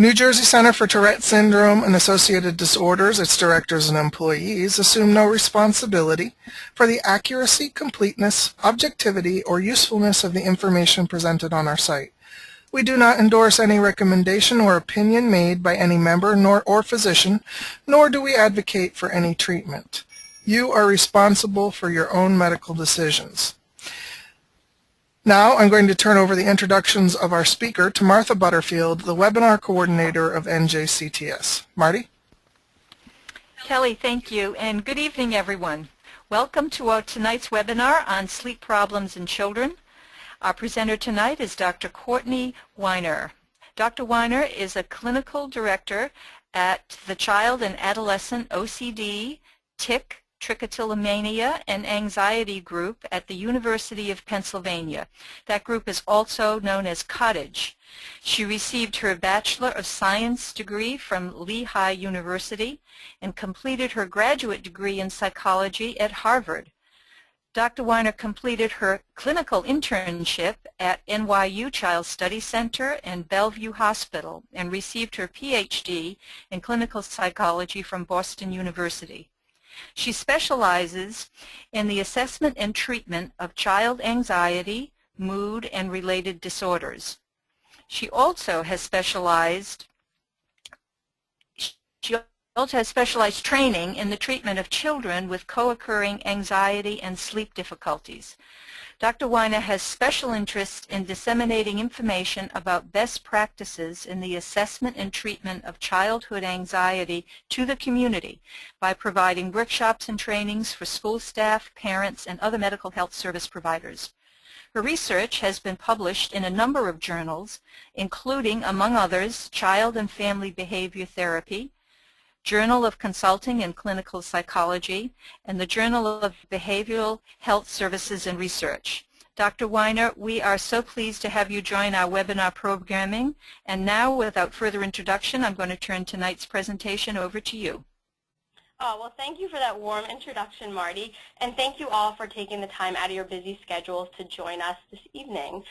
New Jersey Center for Tourette Syndrome and Associated Disorders, its directors and employees, assume no responsibility for the accuracy, completeness, objectivity, or usefulness of the information presented on our site. We do not endorse any recommendation or opinion made by any member or physician, nor do we advocate for any treatment. You are responsible for your own medical decisions. Now I'm going to turn over the introductions of our speaker to Martha Butterfield, the webinar coordinator of NJCTS. Marty? Kelly, thank you, and good evening, everyone. Welcome to our tonight's webinar on sleep problems in children. Our presenter tonight is Dr. Courtney Weiner. Dr. Weiner is a clinical director at the Child and Adolescent OCD, TIC, Trichotillomania, and Anxiety Group at the University of Pennsylvania. That group is also known as Cottage. She received her Bachelor of Science degree from Lehigh University and completed her graduate degree in psychology at Harvard. Dr. Weiner completed her clinical internship at NYU Child Study Center and Bellevue Hospital and received her Ph.D. in clinical psychology from Boston University. She specializes in the assessment and treatment of child anxiety, mood, and related disorders. She also has specialized training in the treatment of children with co-occurring anxiety and sleep difficulties. Dr. Weiner has special interest in disseminating information about best practices in the assessment and treatment of childhood anxiety to the community by providing workshops and trainings for school staff, parents, and other medical health service providers. Her research has been published in a number of journals, including, among others, Child and Family Behavior Therapy, Journal of Consulting and Clinical Psychology, and the Journal of Behavioral Health Services and Research. Dr. Weiner, we are so pleased to have you join our webinar programming. And now, without further introduction, I'm going to turn tonight's presentation over to you. Oh, well, thank you for that warm introduction, Marty, and thank you all for taking the time out of your busy schedules to join us this evening.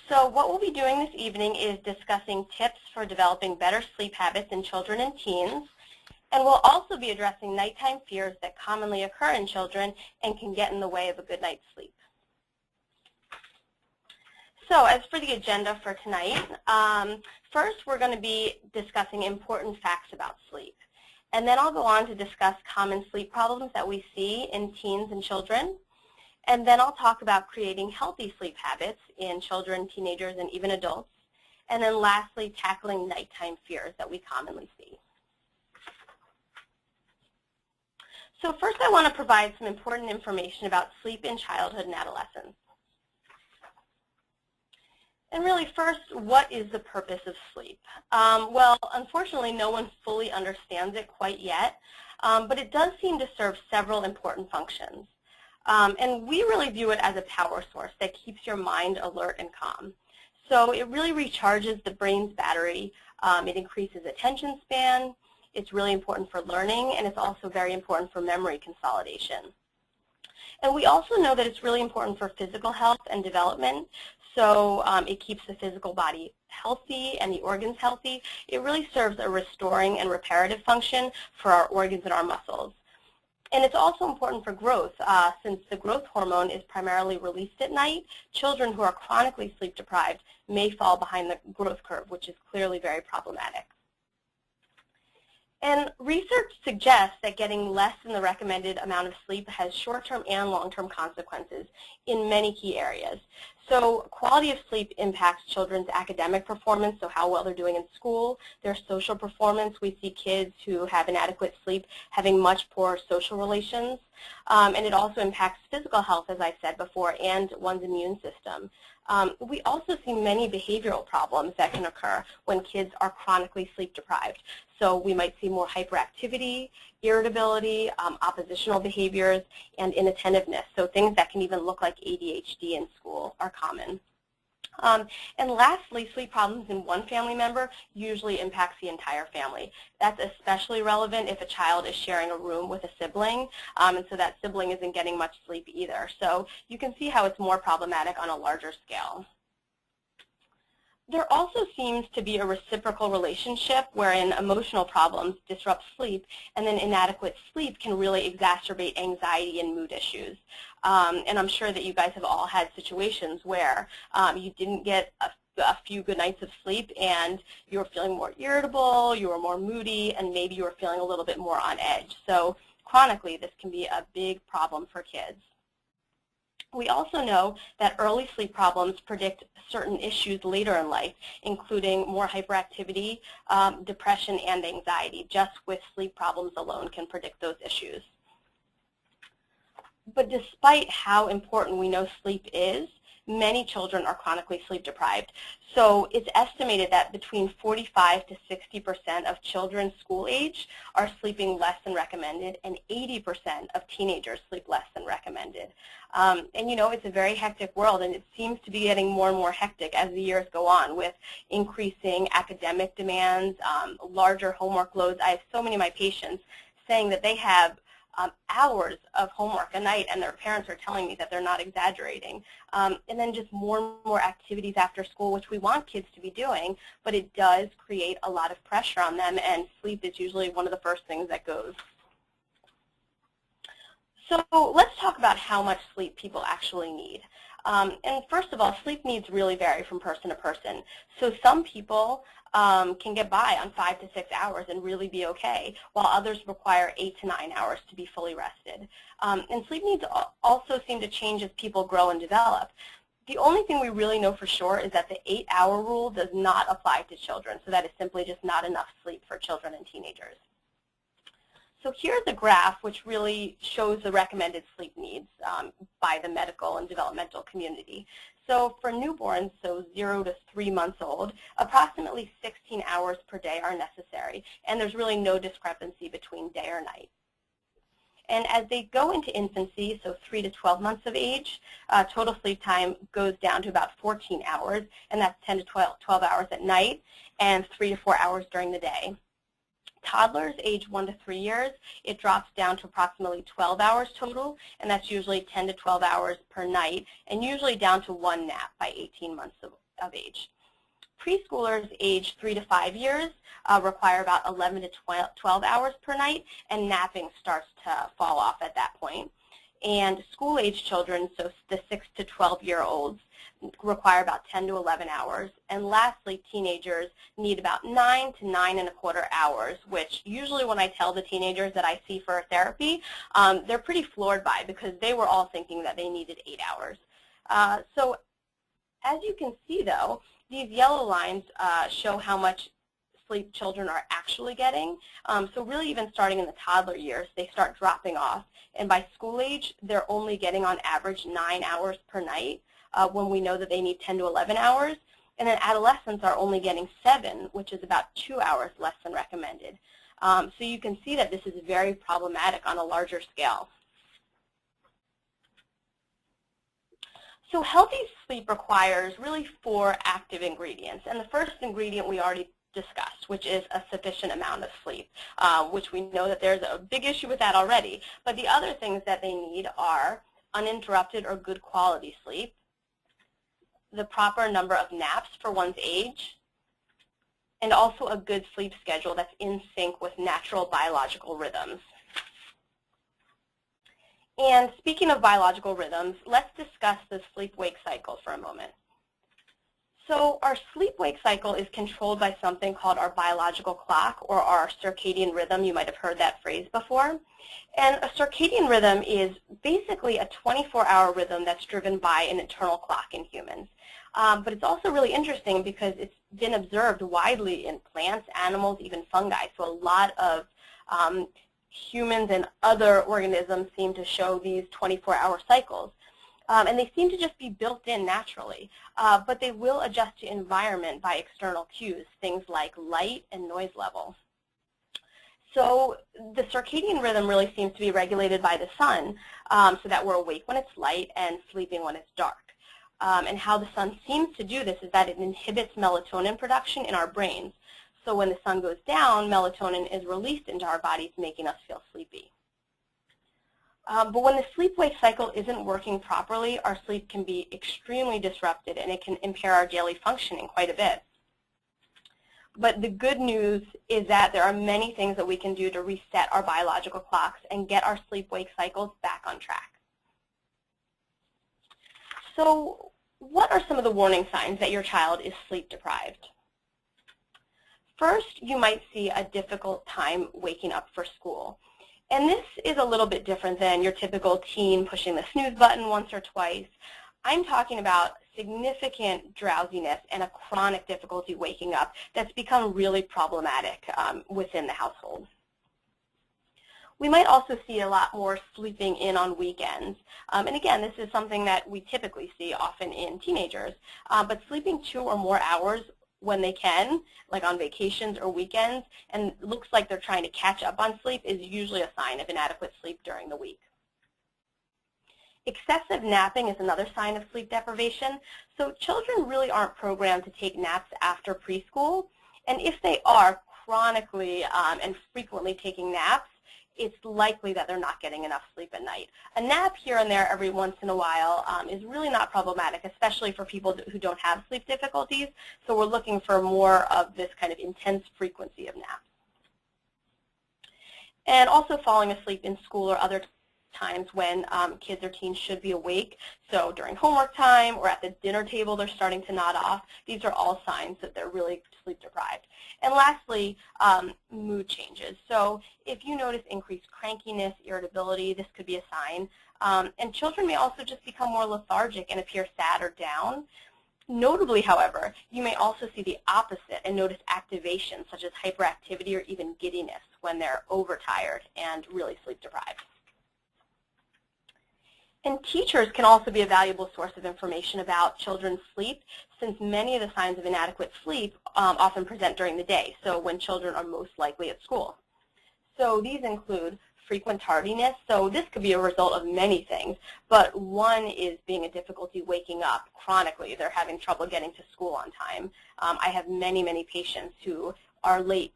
So what we'll be doing this evening is discussing tips for developing better sleep habits in children and teens. And we'll also be addressing nighttime fears that commonly occur in children and can get in the way of a good night's sleep. So as for the agenda for tonight, first we're going to be discussing important facts about sleep. And then I'll go on to discuss common sleep problems that we see in teens and children. And then I'll talk about creating healthy sleep habits in children, teenagers, and even adults. And then lastly, tackling nighttime fears that we commonly see. So first I want to provide some important information about sleep in childhood and adolescence. And really first, what is the purpose of sleep? Well, unfortunately, no one fully understands it quite yet, but it does seem to serve several important functions. And we really view it as a power source that keeps your mind alert and calm. So it really recharges the brain's battery. It increases attention span. It's really important for learning, and it's also very important for memory consolidation. And we also know that it's really important for physical health and development. So it keeps the physical body healthy and the organs healthy. It really serves a restoring and reparative function for our organs and our muscles. And it's also important for growth. Since the growth hormone is primarily released at night, children who are chronically sleep deprived may fall behind the growth curve, which is clearly very problematic. And research suggests that getting less than the recommended amount of sleep has short-term and long-term consequences in many key areas. So quality of sleep impacts children's academic performance, so how well they're doing in school, their social performance. We see kids who have inadequate sleep having much poorer social relations. And it also impacts physical health, as I said before, and one's immune system. We also see many behavioral problems that can occur when kids are chronically sleep deprived. So we might see more hyperactivity, irritability, oppositional behaviors, and inattentiveness. So things that can even look like ADHD in school are common. And lastly, sleep problems in one family member usually impacts the entire family. That's especially relevant if a child is sharing a room with a sibling, and so that sibling isn't getting much sleep either. So you can see how it's more problematic on a larger scale. There also seems to be a reciprocal relationship wherein emotional problems disrupt sleep, and then inadequate sleep can really exacerbate anxiety and mood issues. And I'm sure that you guys have all had situations where you didn't get a few good nights of sleep and you were feeling more irritable, you were more moody, and maybe you were feeling a little bit more on edge. So chronically, this can be a big problem for kids. We also know that early sleep problems predict certain issues later in life, including more hyperactivity, depression, and anxiety. Just with sleep problems alone can predict those issues. But despite how important we know sleep is, many children are chronically sleep deprived. So it's estimated that between 45 to 60% of children school age are sleeping less than recommended, and 80% of teenagers sleep less than recommended. And you know, it's a very hectic world, and it seems to be getting more and more hectic as the years go on, with increasing academic demands, larger homework loads. I have so many of my patients saying that they have hours of homework a night, and their parents are telling me that they're not exaggerating. And then just more and more activities after school, which we want kids to be doing, but it does create a lot of pressure on them, and sleep is usually one of the first things that goes. So let's talk about how much sleep people actually need. And first of all, sleep needs really vary from person to person. So some people can get by on 5 to 6 hours and really be okay, while others require 8 to 9 hours to be fully rested. And sleep needs also seem to change as people grow and develop. The only thing we really know for sure is that the 8-hour rule does not apply to children, so that is simply just not enough sleep for children and teenagers. So here's a graph which really shows the recommended sleep needs by the medical and developmental community. So for newborns, so 0 to 3 months old, approximately 16 hours per day are necessary, and there's really no discrepancy between day or night. And as they go into infancy, so 3 to 12 months of age, total sleep time goes down to about 14 hours, and that's 10 to 12 hours at night and 3 to 4 hours during the day. Toddlers age 1 to 3 years, it drops down to approximately 12 hours total, and that's usually 10 to 12 hours per night, and usually down to 1 nap by 18 months of age. Preschoolers age 3 to 5 years require about 11 to 12 hours per night, and napping starts to fall off at that point. And school-age children, so the 6 to 12-year-olds, require about 10 to 11 hours. And lastly, teenagers need about 9 to 9.25 hours, which usually when I tell the teenagers that I see for therapy, they're pretty floored by, because they were all thinking that they needed 8 hours. So as you can see, though, these yellow lines show how much sleep children are actually getting. So really, even starting in the toddler years, they start dropping off. And by school age, they're only getting on average 9 hours per night, when we know that they need 10 to 11 hours. And then adolescents are only getting 7, which is about 2 hours less than recommended. So you can see that this is very problematic on a larger scale. So healthy sleep requires really 4 active ingredients. And the first ingredient we already discussed, which is a sufficient amount of sleep, which we know that there's a big issue with that already. But the other things that they need are uninterrupted or good quality sleep, the proper number of naps for one's age, and also a good sleep schedule that's in sync with natural biological rhythms. And speaking of biological rhythms, let's discuss the sleep-wake cycle for a moment. So our sleep-wake cycle is controlled by something called our biological clock, or our circadian rhythm. You might have heard that phrase before. And a circadian rhythm is basically a 24-hour rhythm that's driven by an internal clock in humans. But it's also really interesting because it's been observed widely in plants, animals, even fungi. So a lot of humans and other organisms seem to show these 24-hour cycles. And they seem to just be built in naturally. But they will adjust to environment by external cues, things like light and noise level. So the circadian rhythm really seems to be regulated by the sun, so that we're awake when it's light and sleeping when it's dark. And how the sun seems to do this is that it inhibits melatonin production in our brains. So when the sun goes down, melatonin is released into our bodies, making us feel sleepy. But when the sleep-wake cycle isn't working properly, our sleep can be extremely disrupted and it can impair our daily functioning quite a bit. But the good news is that there are many things that we can do to reset our biological clocks and get our sleep-wake cycles back on track. So what are some of the warning signs that your child is sleep deprived? First, you might see a difficult time waking up for school. And this is a little bit different than your typical teen pushing the snooze button once or twice. I'm talking about significant drowsiness and a chronic difficulty waking up that's become really problematic within the household. We might also see a lot more sleeping in on weekends. And again, this is something that we typically see often in teenagers. But sleeping 2 or more hours when they can, like on vacations or weekends, and looks like they're trying to catch up on sleep is usually a sign of inadequate sleep during the week. Excessive napping is another sign of sleep deprivation. So children really aren't programmed to take naps after preschool. And if they are chronically and frequently taking naps, it's likely that they're not getting enough sleep at night. A nap here and there every once in a while is really not problematic, especially for people who don't have sleep difficulties. So we're looking for more of this kind of intense frequency of naps. And also falling asleep in school or other times when kids or teens should be awake. So during homework time or at the dinner table, they're starting to nod off. These are all signs that they're really sleep deprived. And lastly, mood changes. So if you notice increased crankiness, irritability, this could be a sign. And children may also just become more lethargic and appear sad or down. Notably, however, you may also see the opposite and notice activation such as hyperactivity or even giddiness when they're overtired and really sleep deprived. And teachers can also be a valuable source of information about children's sleep, since many of the signs of inadequate sleep often present during the day, so when children are most likely at school. So these include frequent tardiness. So this could be a result of many things, but one is being a difficulty waking up chronically. They're having trouble getting to school on time. I have many patients who are late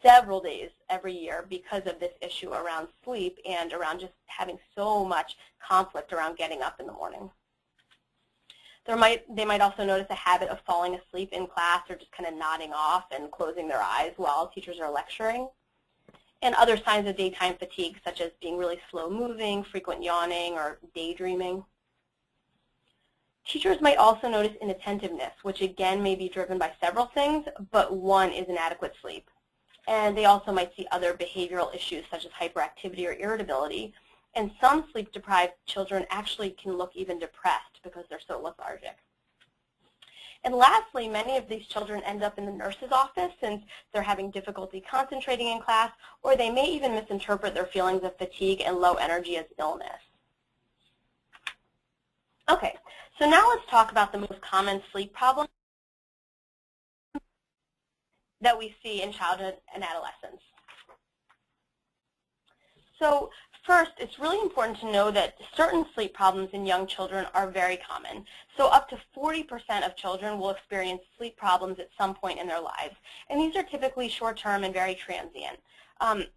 several days every year because of this issue around sleep and around just having so much conflict around getting up in the morning. They might also notice a habit of falling asleep in class or just kind of nodding off and closing their eyes while teachers are lecturing. And other signs of daytime fatigue, such as being really slow moving, frequent yawning, or daydreaming. Teachers might also notice inattentiveness, which again may be driven by several things, but one is inadequate sleep. And they also might see other behavioral issues such as hyperactivity or irritability. And some sleep-deprived children actually can look even depressed because they're so lethargic. And lastly, many of these children end up in the nurse's office since they're having difficulty concentrating in class, or they may even misinterpret their feelings of fatigue and low energy as illness. Okay, so now let's talk about the most common sleep problems that we see in childhood and adolescence. So first, it's really important to know that certain sleep problems in young children are very common. So up to 40% of children will experience sleep problems at some point in their lives. And these are typically short-term and very transient.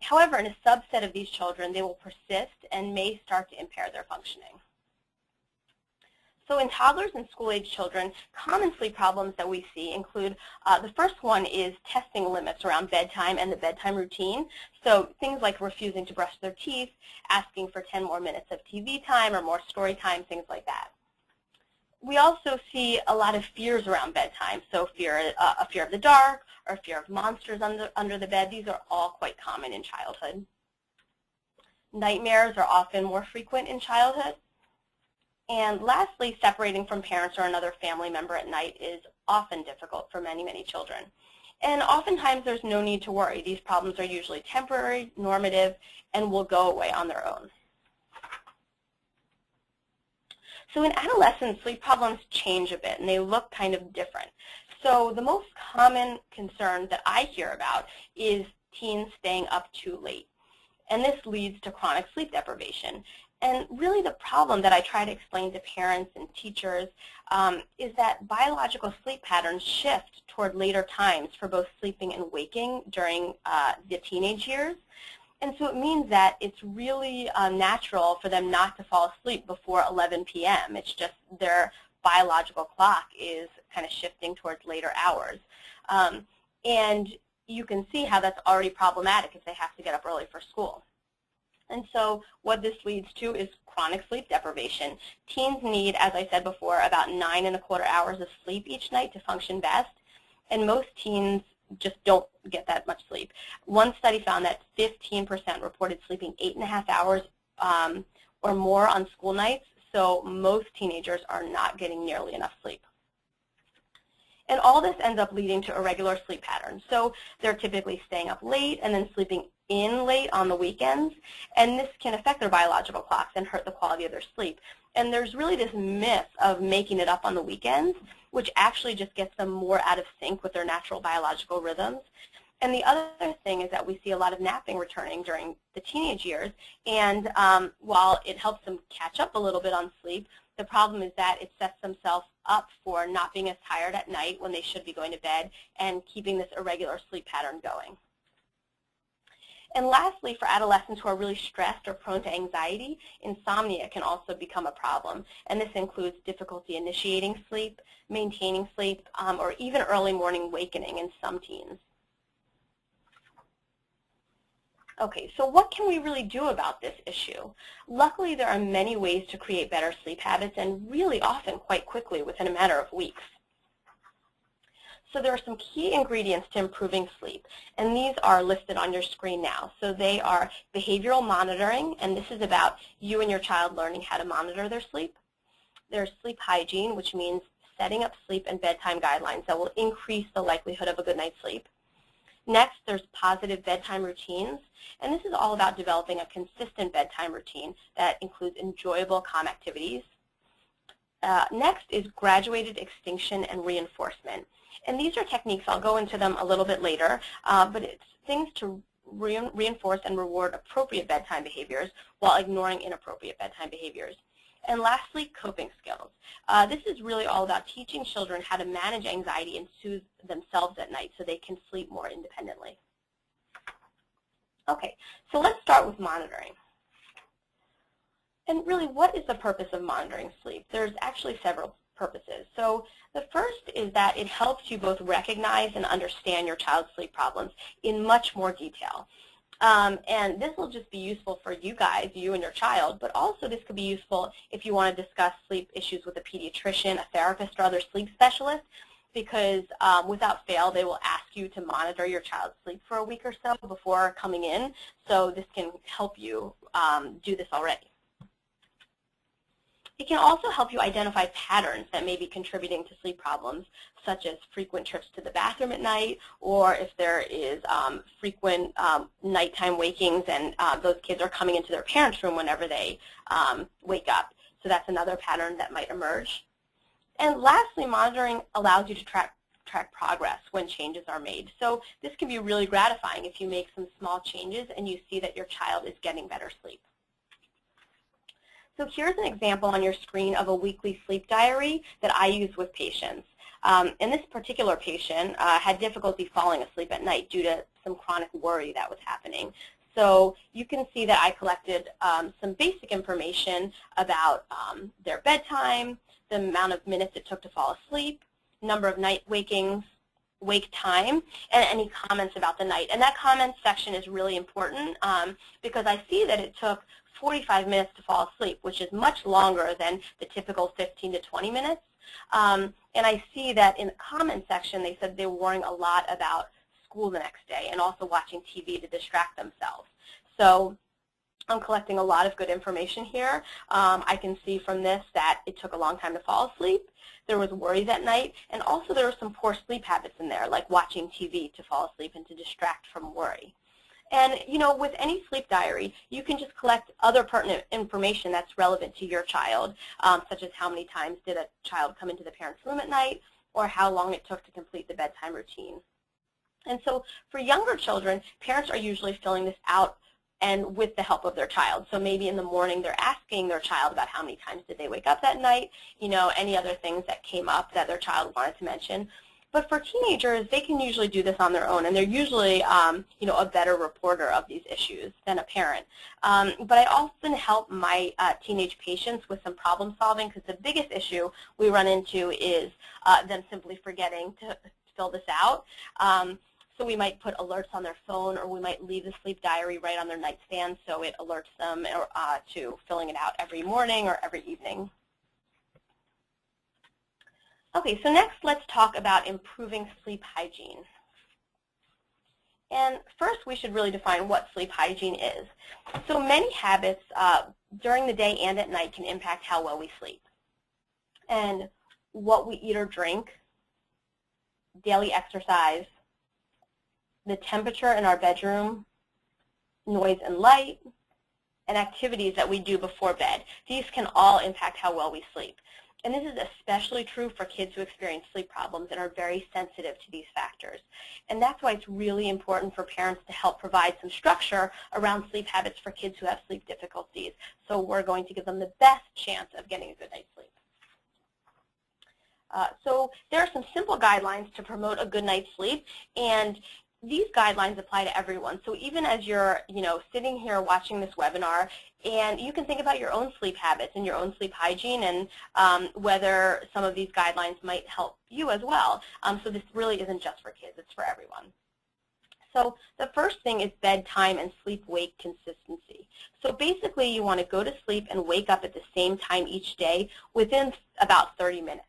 However, in a subset of these children, they will persist and may start to impair their functioning. So in toddlers and school-age children, common sleep problems that we see include, the first one is testing limits around bedtime and the bedtime routine. So things like refusing to brush their teeth, asking for 10 more minutes of TV time or more story time, things like that. We also see a lot of fears around bedtime. So a fear of the dark or fear of monsters under the bed. These are all quite common in childhood. Nightmares are often more frequent in childhood. And lastly, separating from parents or another family member at night is often difficult for many children. And oftentimes there's no need to worry. These problems are usually temporary, normative, and will go away on their own. So in adolescence, sleep problems change a bit, and they look kind of different. So the most common concern that I hear about is teens staying up too late. And this leads to chronic sleep deprivation. And really the problem that I try to explain to parents and teachers is that biological sleep patterns shift toward later times for both sleeping and waking during the teenage years. And so it means that it's really natural for them not to fall asleep before 11 p.m. It's just their biological clock is kind of shifting towards later hours. And you can see how that's already problematic if they have to get up early for school. And so what this leads to is chronic sleep deprivation. Teens need, as I said before, about 9¼ hours of sleep each night to function best, and most teens just don't get that much sleep. One study found that 15% reported sleeping 8½ hours or more on school nights, so most teenagers are not getting nearly enough sleep. And all this ends up leading to irregular sleep patterns. So they're typically staying up late and then sleeping in late on the weekends, and this can affect their biological clocks and hurt the quality of their sleep. And there's really this myth of making it up on the weekends, which actually just gets them more out of sync with their natural biological rhythms. And the other thing is that we see a lot of napping returning during the teenage years, and while it helps them catch up a little bit on sleep, the problem is that it sets themselves up for not being as tired at night when they should be going to bed and keeping this irregular sleep pattern going. And lastly, for adolescents who are really stressed or prone to anxiety, insomnia can also become a problem. And this includes difficulty initiating sleep, maintaining sleep, or even early morning awakening in some teens. Okay, so what can we really do about this issue? Luckily, there are many ways to create better sleep habits, and really often quite quickly within a matter of weeks. So there are some key ingredients to improving sleep, and these are listed on your screen now. So they are behavioral monitoring, and this is about you and your child learning how to monitor their sleep. There's sleep hygiene, which means setting up sleep and bedtime guidelines that will increase the likelihood of a good night's sleep. Next, there's positive bedtime routines, and this is all about developing a consistent bedtime routine that includes enjoyable, calm activities. Next is graduated extinction and reinforcement. And these are techniques, I'll go into them a little bit later, but it's things to reinforce and reward appropriate bedtime behaviors while ignoring inappropriate bedtime behaviors. And lastly, coping skills. This is really all about teaching children how to manage anxiety and soothe themselves at night so they can sleep more independently. Okay, so let's start with monitoring. And really, what is the purpose of monitoring sleep? There's actually several purposes. So the first is that it helps you both recognize and understand your child's sleep problems in much more detail. And this will just be useful for you guys, you and your child, but also this could be useful if you want to discuss sleep issues with a pediatrician, a therapist, or other sleep specialist, because without fail, they will ask you to monitor your child's sleep for a week or so before coming in. So this can help you do this already. It can also help you identify patterns that may be contributing to sleep problems, such as frequent trips to the bathroom at night, or if there is frequent nighttime wakings and those kids are coming into their parents' room whenever they wake up. So that's another pattern that might emerge. And lastly, monitoring allows you to track progress when changes are made. So this can be really gratifying if you make some small changes and you see that your child is getting better sleep. So here's an example on your screen of a weekly sleep diary that I use with patients. And this particular patient had difficulty falling asleep at night due to some chronic worry that was happening. So you can see that I collected some basic information about their bedtime, the amount of minutes it took to fall asleep, number of night wakings, wake time, and any comments about the night. And that comments section is really important because I see that it took 45 minutes to fall asleep, which is much longer than the typical 15 to 20 minutes. And I see that in the comment section, they said they were worrying a lot about school the next day and also watching TV to distract themselves. So I'm collecting a lot of good information here. I can see from this that it took a long time to fall asleep. There was worries at night, and also there were some poor sleep habits in there, like watching TV to fall asleep and to distract from worry. And, you know, with any sleep diary, you can just collect other pertinent information that's relevant to your child, such as how many times did a child come into the parent's room at night, or how long it took to complete the bedtime routine. And so for younger children, parents are usually filling this out and with the help of their child. So maybe in the morning they're asking their child about how many times did they wake up that night, you know, any other things that came up that their child wanted to mention. But for teenagers, they can usually do this on their own, and they're usually a better reporter of these issues than a parent. But I often help my teenage patients with some problem solving, because the biggest issue we run into is them simply forgetting to fill this out. So we might put alerts on their phone, or we might leave the sleep diary right on their nightstand so it alerts them to filling it out every morning or every evening. Okay, so next let's talk about improving sleep hygiene. And first we should really define what sleep hygiene is. So many habits during the day and at night can impact how well we sleep. And what we eat or drink, daily exercise, the temperature in our bedroom, noise and light, and activities that we do before bed. These can all impact how well we sleep. And this is especially true for kids who experience sleep problems and are very sensitive to these factors. And that's why it's really important for parents to help provide some structure around sleep habits for kids who have sleep difficulties. So we're going to give them the best chance of getting a good night's sleep. So there are some simple guidelines to promote a good night's sleep, and these guidelines apply to everyone. So even as you're sitting here watching this webinar, and you can think about your own sleep habits and your own sleep hygiene, and whether some of these guidelines might help you as well. So this really isn't just for kids, it's for everyone. So the first thing is bedtime and sleep-wake consistency. So basically you want to go to sleep and wake up at the same time each day within about 30 minutes.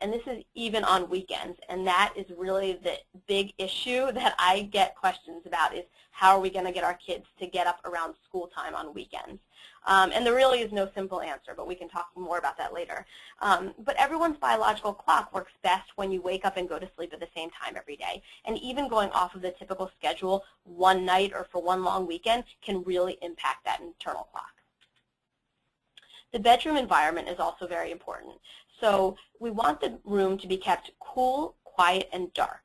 And this is even on weekends, and that is really the big issue that I get questions about, is how are we going to get our kids to get up around school time on weekends? And there really is no simple answer, but we can talk more about that later. But everyone's biological clock works best when you wake up and go to sleep at the same time every day. And even going off of the typical schedule one night or for one long weekend can really impact that internal clock. The bedroom environment is also very important. So we want the room to be kept cool, quiet, and dark.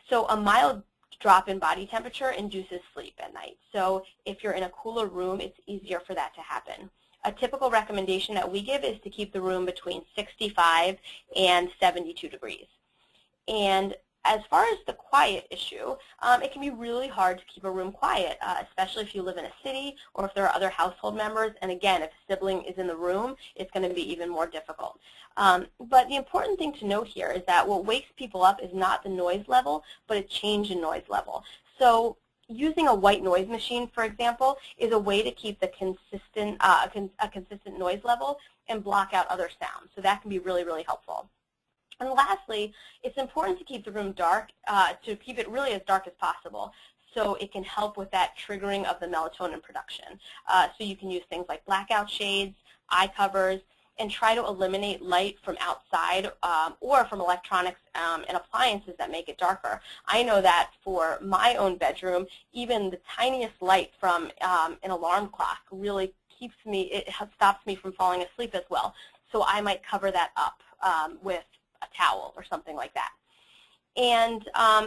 So a mild drop in body temperature induces sleep at night. So if you're in a cooler room, it's easier for that to happen. A typical recommendation that we give is to keep the room between 65 and 72 degrees. And as far as the quiet issue, it can be really hard to keep a room quiet, especially if you live in a city or if there are other household members. And again, if a sibling is in the room, it's going to be even more difficult. But the important thing to note here is that what wakes people up is not the noise level, but a change in noise level. So using a white noise machine, for example, is a way to keep the consistent, a consistent noise level and block out other sounds. So that can be really, really helpful. And lastly, it's important to keep the room dark, to keep it really as dark as possible, so it can help with that triggering of the melatonin production. So you can use things like blackout shades, eye covers, and try to eliminate light from outside or from electronics and appliances that make it darker. I know that for my own bedroom, even the tiniest light from an alarm clock really keeps me, it stops me from falling asleep as well. So I might cover that up with a towel or something like that. And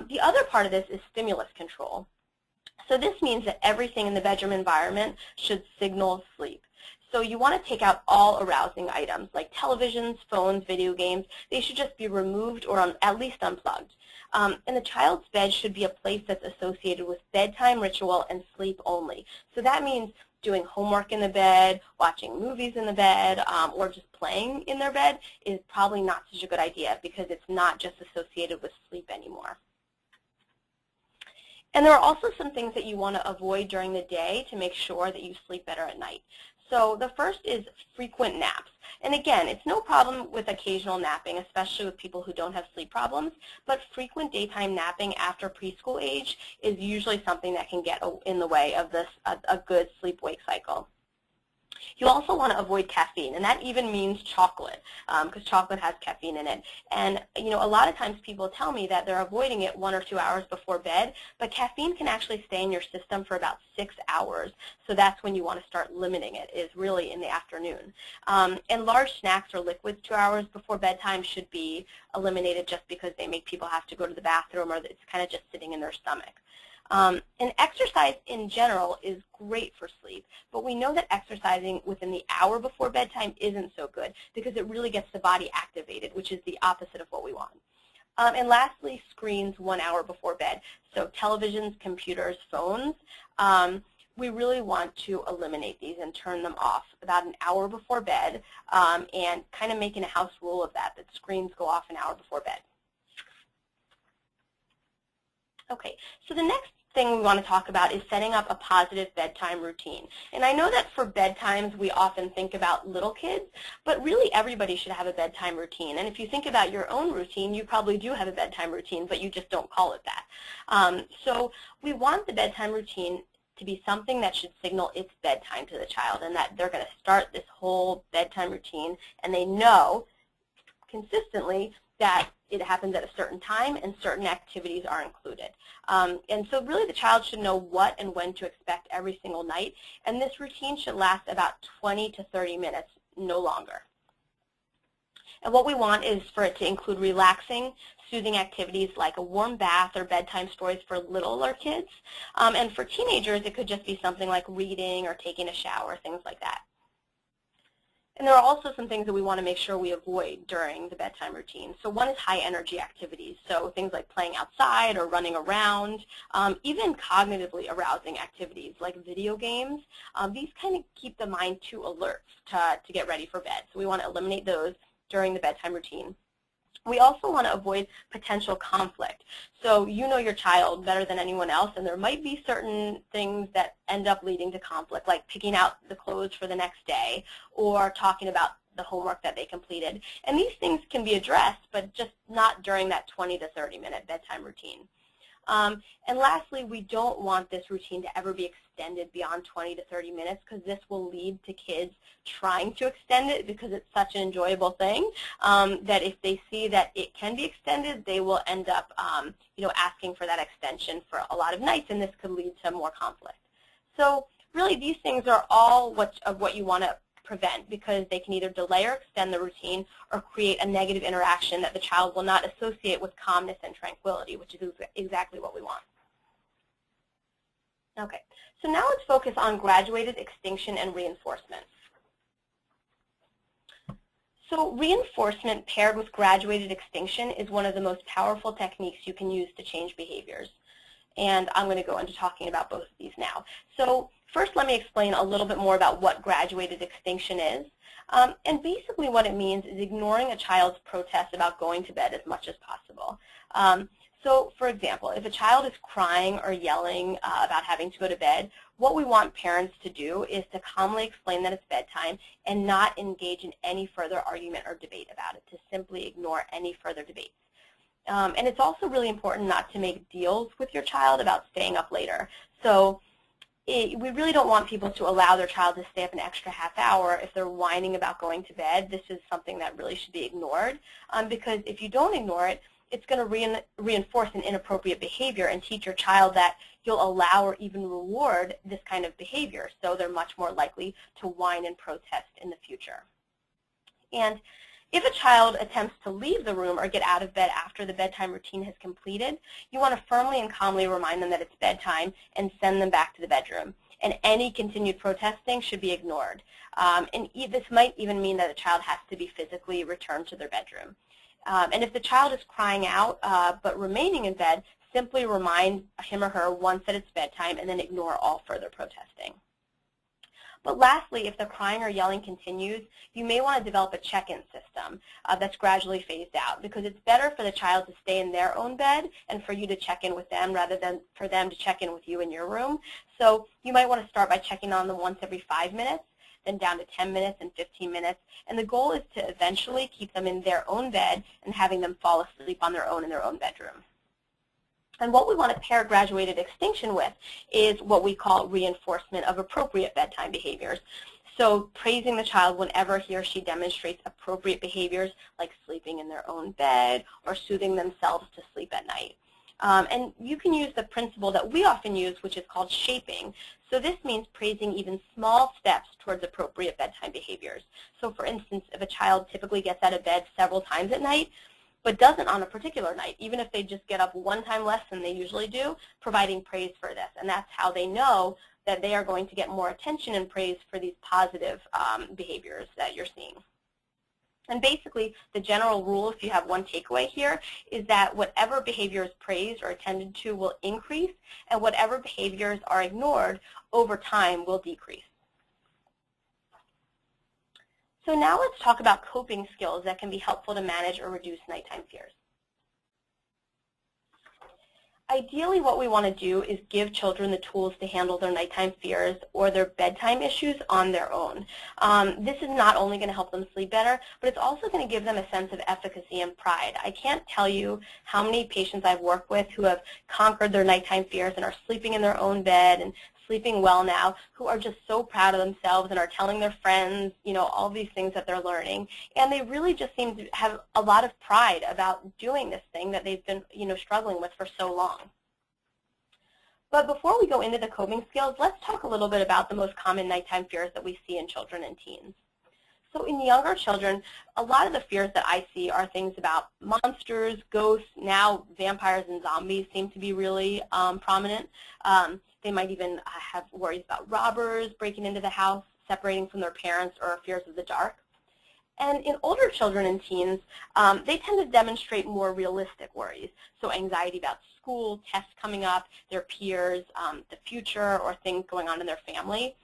the other part of this is stimulus control. So this means that everything in the bedroom environment should signal sleep. So you want to take out all arousing items like televisions, phones, video games. They should just be removed or at least unplugged. And the child's bed should be a place that's associated with bedtime ritual and sleep only. So that means doing homework in the bed, watching movies in the bed, or just playing in their bed is probably not such a good idea, because it's not just associated with sleep anymore. And there are also some things that you want to avoid during the day to make sure that you sleep better at night. So the first is frequent naps. And again, it's no problem with occasional napping, especially with people who don't have sleep problems, but frequent daytime napping after preschool age is usually something that can get in the way of this, a good sleep-wake cycle. You also want to avoid caffeine, and that even means chocolate, because chocolate has caffeine in it. And a lot of times people tell me that they're avoiding it 1 or 2 hours before bed, but caffeine can actually stay in your system for about 6 hours. So that's when you want to start limiting it, is really in the afternoon. And large snacks or liquids 2 hours before bedtime should be eliminated, just because they make people have to go to the bathroom, or it's kind of just sitting in their stomach. And exercise in general is great for sleep, but we know that exercising within the hour before bedtime isn't so good, because it really gets the body activated, which is the opposite of what we want. And lastly, screens 1 hour before bed. So televisions, computers, phones. We really want to eliminate these and turn them off about an hour before bed, and kind of making a house rule of that screens go off an hour before bed. Okay, so the next thing we want to talk about is setting up a positive bedtime routine. And I know that for bedtimes we often think about little kids, but really everybody should have a bedtime routine. And if you think about your own routine, you probably do have a bedtime routine, but you just don't call it that. So we want the bedtime routine to be something that should signal it's bedtime to the child, and that they're going to start this whole bedtime routine, and they know consistently that it happens at a certain time and certain activities are included. And so really the child should know what and when to expect every single night, and this routine should last about 20 to 30 minutes, no longer. And what we want is for it to include relaxing, soothing activities like a warm bath or bedtime stories for littler kids. And for teenagers, it could just be something like reading or taking a shower, things like that. And there are also some things that we want to make sure we avoid during the bedtime routine. So one is high energy activities, so things like playing outside or running around, even cognitively arousing activities like video games. These kind of keep the mind too alert to get ready for bed. So we want to eliminate those during the bedtime routine. We also want to avoid potential conflict. So you know your child better than anyone else, and there might be certain things that end up leading to conflict, like picking out the clothes for the next day or talking about the homework that they completed. And these things can be addressed, but just not during that 20 to 30-minute bedtime routine. And lastly, we don't want this routine to ever be extended beyond 20 to 30 minutes, because this will lead to kids trying to extend it because it's such an enjoyable thing, that if they see that it can be extended, they will end up asking for that extension for a lot of nights, and this could lead to more conflict. So really these things are all what you want to prevent, because they can either delay or extend the routine or create a negative interaction that the child will not associate with calmness and tranquility, which is exactly what we want. Okay, so now let's focus on graduated extinction and reinforcement. So reinforcement paired with graduated extinction is one of the most powerful techniques you can use to change behaviors. And I'm going to go into talking about both of these now. So first, let me explain a little bit more about what graduated extinction is. And basically what it means is ignoring a child's protest about going to bed as much as possible. So for example, if a child is crying or yelling about having to go to bed, what we want parents to do is to calmly explain that it's bedtime and not engage in any further argument or debate about it, to simply ignore any further debates. And it's also really important not to make deals with your child about staying up later. So we really don't want people to allow their child to stay up an extra half hour if they're whining about going to bed. This is something that really should be ignored, because if you don't ignore it, it's going to reinforce an inappropriate behavior and teach your child that you'll allow or even reward this kind of behavior, so they're much more likely to whine and protest in the future. And if a child attempts to leave the room or get out of bed after the bedtime routine has completed, you want to firmly and calmly remind them that it's bedtime and send them back to the bedroom. And any continued protesting should be ignored. And this might even mean that the child has to be physically returned to their bedroom. And if the child is crying out but remaining in bed, simply remind him or her once that it's bedtime and then ignore all further protesting. But lastly, if the crying or yelling continues, you may want to develop a check-in system that's gradually phased out, because it's better for the child to stay in their own bed and for you to check in with them rather than for them to check in with you in your room. So you might want to start by checking on them once every 5 minutes, then down to 10 minutes and 15 minutes. And the goal is to eventually keep them in their own bed and having them fall asleep on their own in their own bedroom. And what we want to pair graduated extinction with is what we call reinforcement of appropriate bedtime behaviors. So praising the child whenever he or she demonstrates appropriate behaviors, like sleeping in their own bed or soothing themselves to sleep at night. And you can use the principle that we often use, which is called shaping. So this means praising even small steps towards appropriate bedtime behaviors. So for instance, if a child typically gets out of bed several times at night, but doesn't on a particular night, even if they just get up one time less than they usually do, providing praise for this. And that's how they know that they are going to get more attention and praise for these positive behaviors that you're seeing. And basically, the general rule, if you have one takeaway here, is that whatever behavior is praised or attended to will increase, and whatever behaviors are ignored over time will decrease. So now let's talk about coping skills that can be helpful to manage or reduce nighttime fears. Ideally, what we want to do is give children the tools to handle their nighttime fears or their bedtime issues on their own. This is not only going to help them sleep better, but it's also going to give them a sense of efficacy and pride. I can't tell you how many patients I've worked with who have conquered their nighttime fears and are sleeping in their own bed and sleeping well now, who are just so proud of themselves and are telling their friends, all these things that they're learning. And they really just seem to have a lot of pride about doing this thing that they've been, struggling with for so long. But before we go into the coping skills, let's talk a little bit about the most common nighttime fears that we see in children and teens. So in younger children, a lot of the fears that I see are things about monsters, ghosts, now vampires and zombies seem to be really prominent. They might even have worries about robbers breaking into the house, separating from their parents, or fears of the dark. And in older children and teens, they tend to demonstrate more realistic worries. So anxiety about school, tests coming up, their peers, the future, or things going on in their family,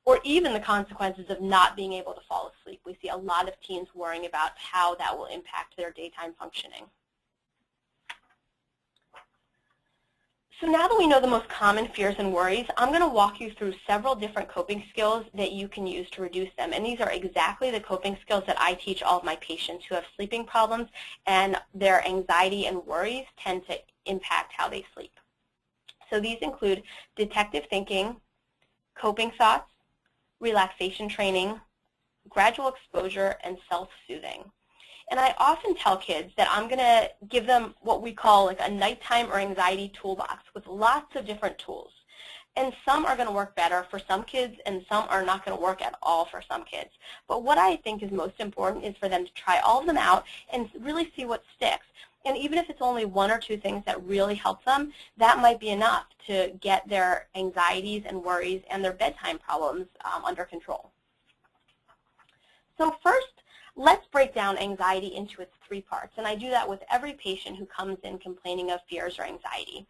or even the consequences of not being able to fall asleep. We see a lot of teens worrying about how that will impact their daytime functioning. So now that we know the most common fears and worries, I'm going to walk you through several different coping skills that you can use to reduce them. And these are exactly the coping skills that I teach all of my patients who have sleeping problems, and their anxiety and worries tend to impact how they sleep. So these include detective thinking, coping thoughts, relaxation training, gradual exposure, and self-soothing. And I often tell kids that I'm going to give them what we call like a nighttime or anxiety toolbox with lots of different tools. And some are going to work better for some kids, and some are not going to work at all for some kids. But what I think is most important is for them to try all of them out and really see what sticks. And even if it's only one or two things that really help them, that might be enough to get their anxieties and worries and their bedtime problems under control. So first, let's break down anxiety into its three parts. And I do that with every patient who comes in complaining of fears or anxiety.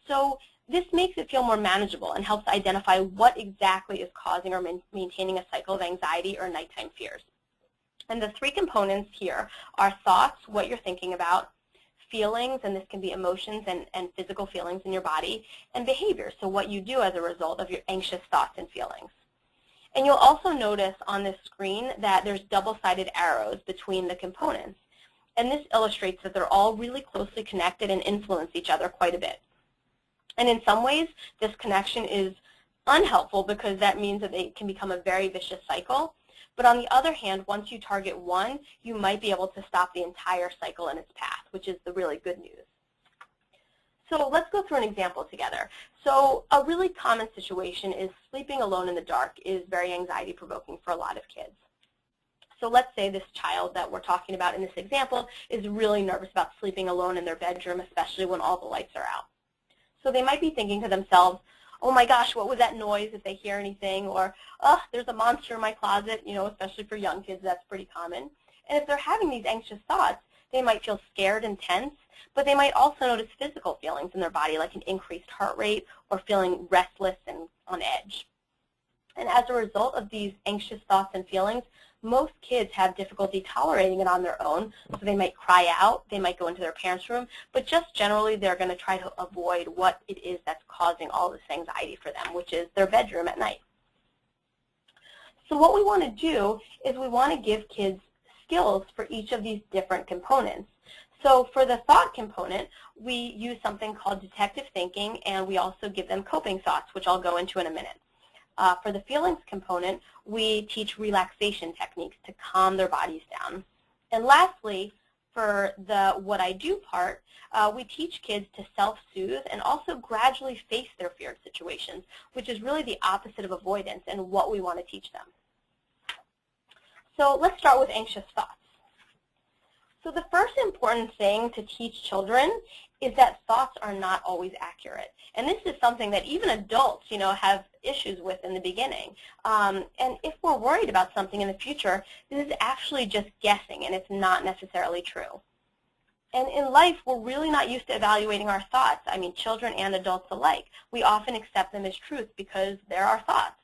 So this makes it feel more manageable and helps identify what exactly is causing or maintaining a cycle of anxiety or nighttime fears. And the three components here are thoughts, what you're thinking about, feelings, and this can be emotions and physical feelings in your body, and behavior, so what you do as a result of your anxious thoughts and feelings. And you'll also notice on this screen that there's double-sided arrows between the components. And this illustrates that they're all really closely connected and influence each other quite a bit. And in some ways, this connection is unhelpful because that means that they can become a very vicious cycle. But on the other hand, once you target one, you might be able to stop the entire cycle in its path, which is the really good news. So let's go through an example together. So a really common situation is sleeping alone in the dark is very anxiety-provoking for a lot of kids. So let's say this child that we're talking about in this example is really nervous about sleeping alone in their bedroom, especially when all the lights are out. So they might be thinking to themselves, oh my gosh, what was that noise, if they hear anything, or, oh, there's a monster in my closet, especially for young kids, that's pretty common. And if they're having these anxious thoughts, they might feel scared and tense, but they might also notice physical feelings in their body, like an increased heart rate or feeling restless and on edge. And as a result of these anxious thoughts and feelings, most kids have difficulty tolerating it on their own, so they might cry out, they might go into their parents' room, but just generally they're going to try to avoid what it is that's causing all this anxiety for them, which is their bedroom at night. So what we want to do is we want to give kids skills for each of these different components. So for the thought component, we use something called detective thinking, and we also give them coping thoughts, which I'll go into in a minute. For the feelings component, we teach relaxation techniques to calm their bodies down. And lastly, for the what I do part, we teach kids to self-soothe and also gradually face their feared situations, which is really the opposite of avoidance and what we want to teach them. So let's start with anxious thoughts. So the first important thing to teach children is that thoughts are not always accurate. And this is something that even adults, have issues with in the beginning. And if we're worried about something in the future, this is actually just guessing, and it's not necessarily true. And in life, we're really not used to evaluating our thoughts. I mean, children and adults alike. We often accept them as truth because they're our thoughts.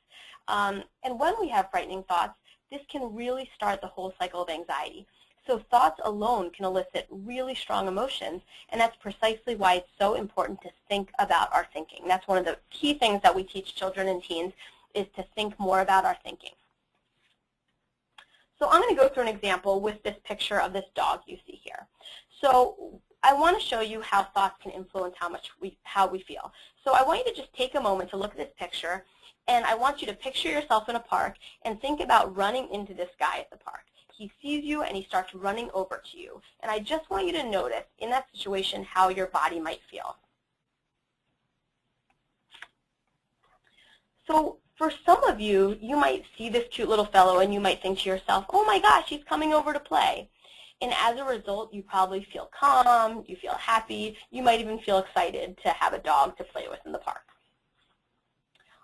And when we have frightening thoughts, this can really start the whole cycle of anxiety. So thoughts alone can elicit really strong emotions, and that's precisely why it's so important to think about our thinking. That's one of the key things that we teach children and teens, is to think more about our thinking. So I'm going to go through an example with this picture of this dog you see here. So I want to show you how thoughts can influence how we feel. So I want you to just take a moment to look at this picture, and I want you to picture yourself in a park and think about running into this guy at the park. He sees you and he starts running over to you. And I just want you to notice in that situation how your body might feel. So for some of you, you might see this cute little fellow and you might think to yourself, oh my gosh, he's coming over to play. And as a result, you probably feel calm, you feel happy, you might even feel excited to have a dog to play with in the park.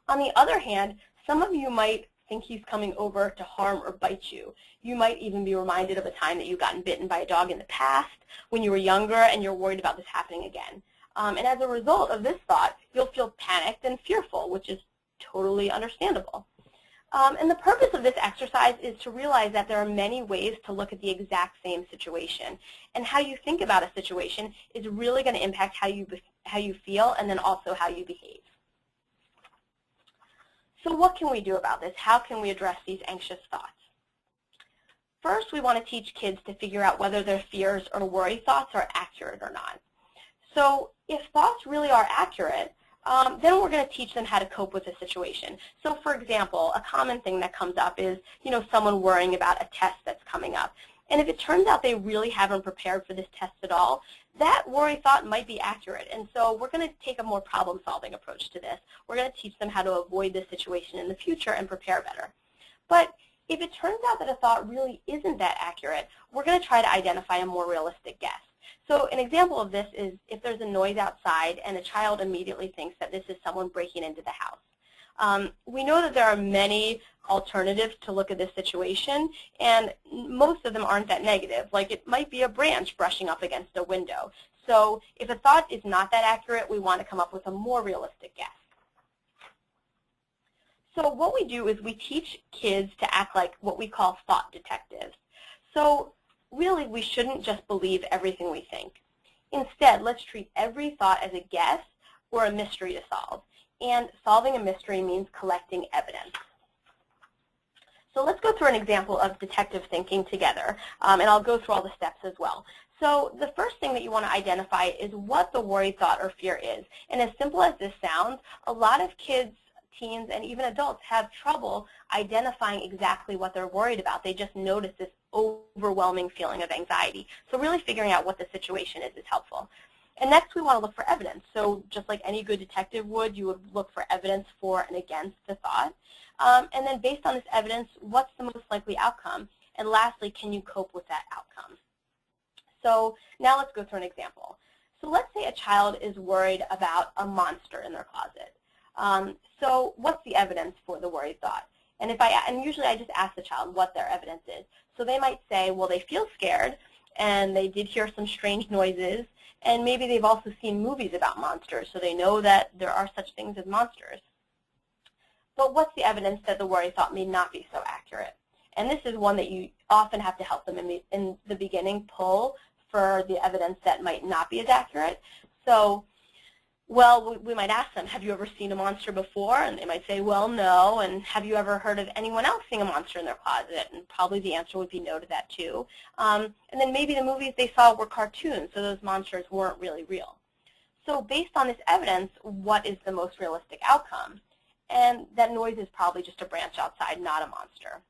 On the other hand, some of you might think he's coming over to harm or bite you. You might even be reminded of a time that you've gotten bitten by a dog in the past when you were younger and you're worried about this happening again. And as a result of this thought, you'll feel panicked and fearful, which is totally understandable. And the purpose of this exercise is to realize that there are many ways to look at the exact same situation. And how you think about a situation is really going to impact how you feel and then also how you behave. So what can we do about this? How can we address these anxious thoughts? First, we want to teach kids to figure out whether their fears or worry thoughts are accurate or not. So if thoughts really are accurate, then we're going to teach them how to cope with the situation. So for example, a common thing that comes up is, someone worrying about a test that's coming up. And if it turns out they really haven't prepared for this test at all, that worry thought might be accurate. And so we're going to take a more problem-solving approach to this. We're going to teach them how to avoid this situation in the future and prepare better. But if it turns out that a thought really isn't that accurate, we're going to try to identify a more realistic guess. So an example of this is if there's a noise outside and a child immediately thinks that this is someone breaking into the house. We know that there are many alternatives to look at this situation, and most of them aren't that negative. Like it might be a branch brushing up against a window. So if a thought is not that accurate, we want to come up with a more realistic guess. So what we do is we teach kids to act like what we call thought detectives. So really, we shouldn't just believe everything we think. Instead, let's treat every thought as a guess or a mystery to solve. And solving a mystery means collecting evidence. So let's go through an example of detective thinking together, and I'll go through all the steps as well. So the first thing that you want to identify is what the worry, thought, or fear is. And as simple as this sounds, a lot of kids, teens, and even adults have trouble identifying exactly what they're worried about. They just notice this overwhelming feeling of anxiety. So really figuring out what the situation is helpful. And next, we want to look for evidence. So just like any good detective would, you would look for evidence for and against the thought. And then based on this evidence, what's the most likely outcome? And lastly, can you cope with that outcome? So now let's go through an example. So let's say a child is worried about a monster in their closet. So what's the evidence for the worried thought? And usually I just ask the child what their evidence is. So they might say, well, they feel scared, and they did hear some strange noises, and maybe they've also seen movies about monsters, so they know that there are such things as monsters. But what's the evidence that the worry thought may not be so accurate? And this is one that you often have to help them in the beginning pull for the evidence that might not be as accurate. So, well, we might ask them, have you ever seen a monster before? And they might say, well, no. And have you ever heard of anyone else seeing a monster in their closet? And probably the answer would be no to that, too. And then maybe the movies they saw were cartoons, so those monsters weren't really real. So based on this evidence, what is the most realistic outcome? And that noise is probably just a branch outside, not a monster.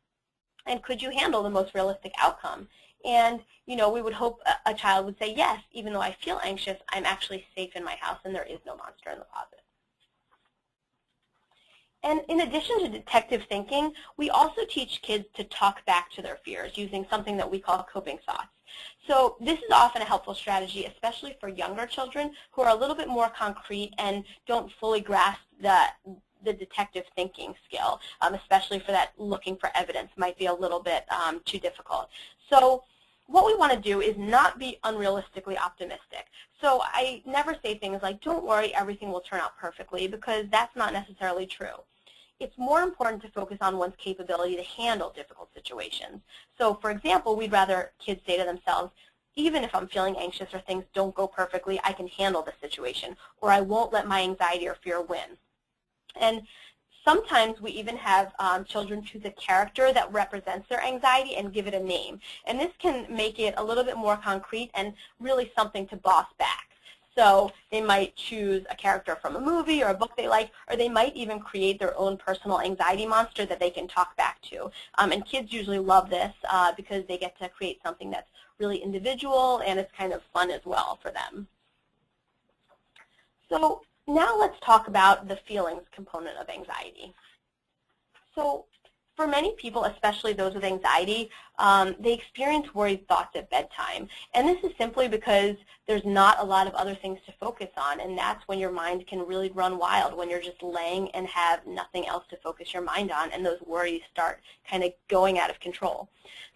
And could you handle the most realistic outcome? And, we would hope a child would say, yes, even though I feel anxious, I'm actually safe in my house and there is no monster in the closet. And in addition to detective thinking, we also teach kids to talk back to their fears using something that we call coping thoughts. So this is often a helpful strategy, especially for younger children who are a little bit more concrete and don't fully grasp the detective thinking skill, especially for that looking for evidence might be a little bit too difficult. So what we want to do is not be unrealistically optimistic. So I never say things like, don't worry, everything will turn out perfectly, because that's not necessarily true. It's more important to focus on one's capability to handle difficult situations. So for example, we'd rather kids say to themselves, even if I'm feeling anxious or things don't go perfectly, I can handle the situation, or I won't let my anxiety or fear win. And sometimes we even have children choose a character that represents their anxiety and give it a name. And this can make it a little bit more concrete and really something to boss back. So they might choose a character from a movie or a book they like, or they might even create their own personal anxiety monster that they can talk back to. And kids usually love this because they get to create something that's really individual and it's kind of fun as well for them. So now let's talk about the feelings component of anxiety. So for many people, especially those with anxiety, they experience worried thoughts at bedtime. And this is simply because there's not a lot of other things to focus on, and that's when your mind can really run wild, when you're just laying and have nothing else to focus your mind on, and those worries start kind of going out of control.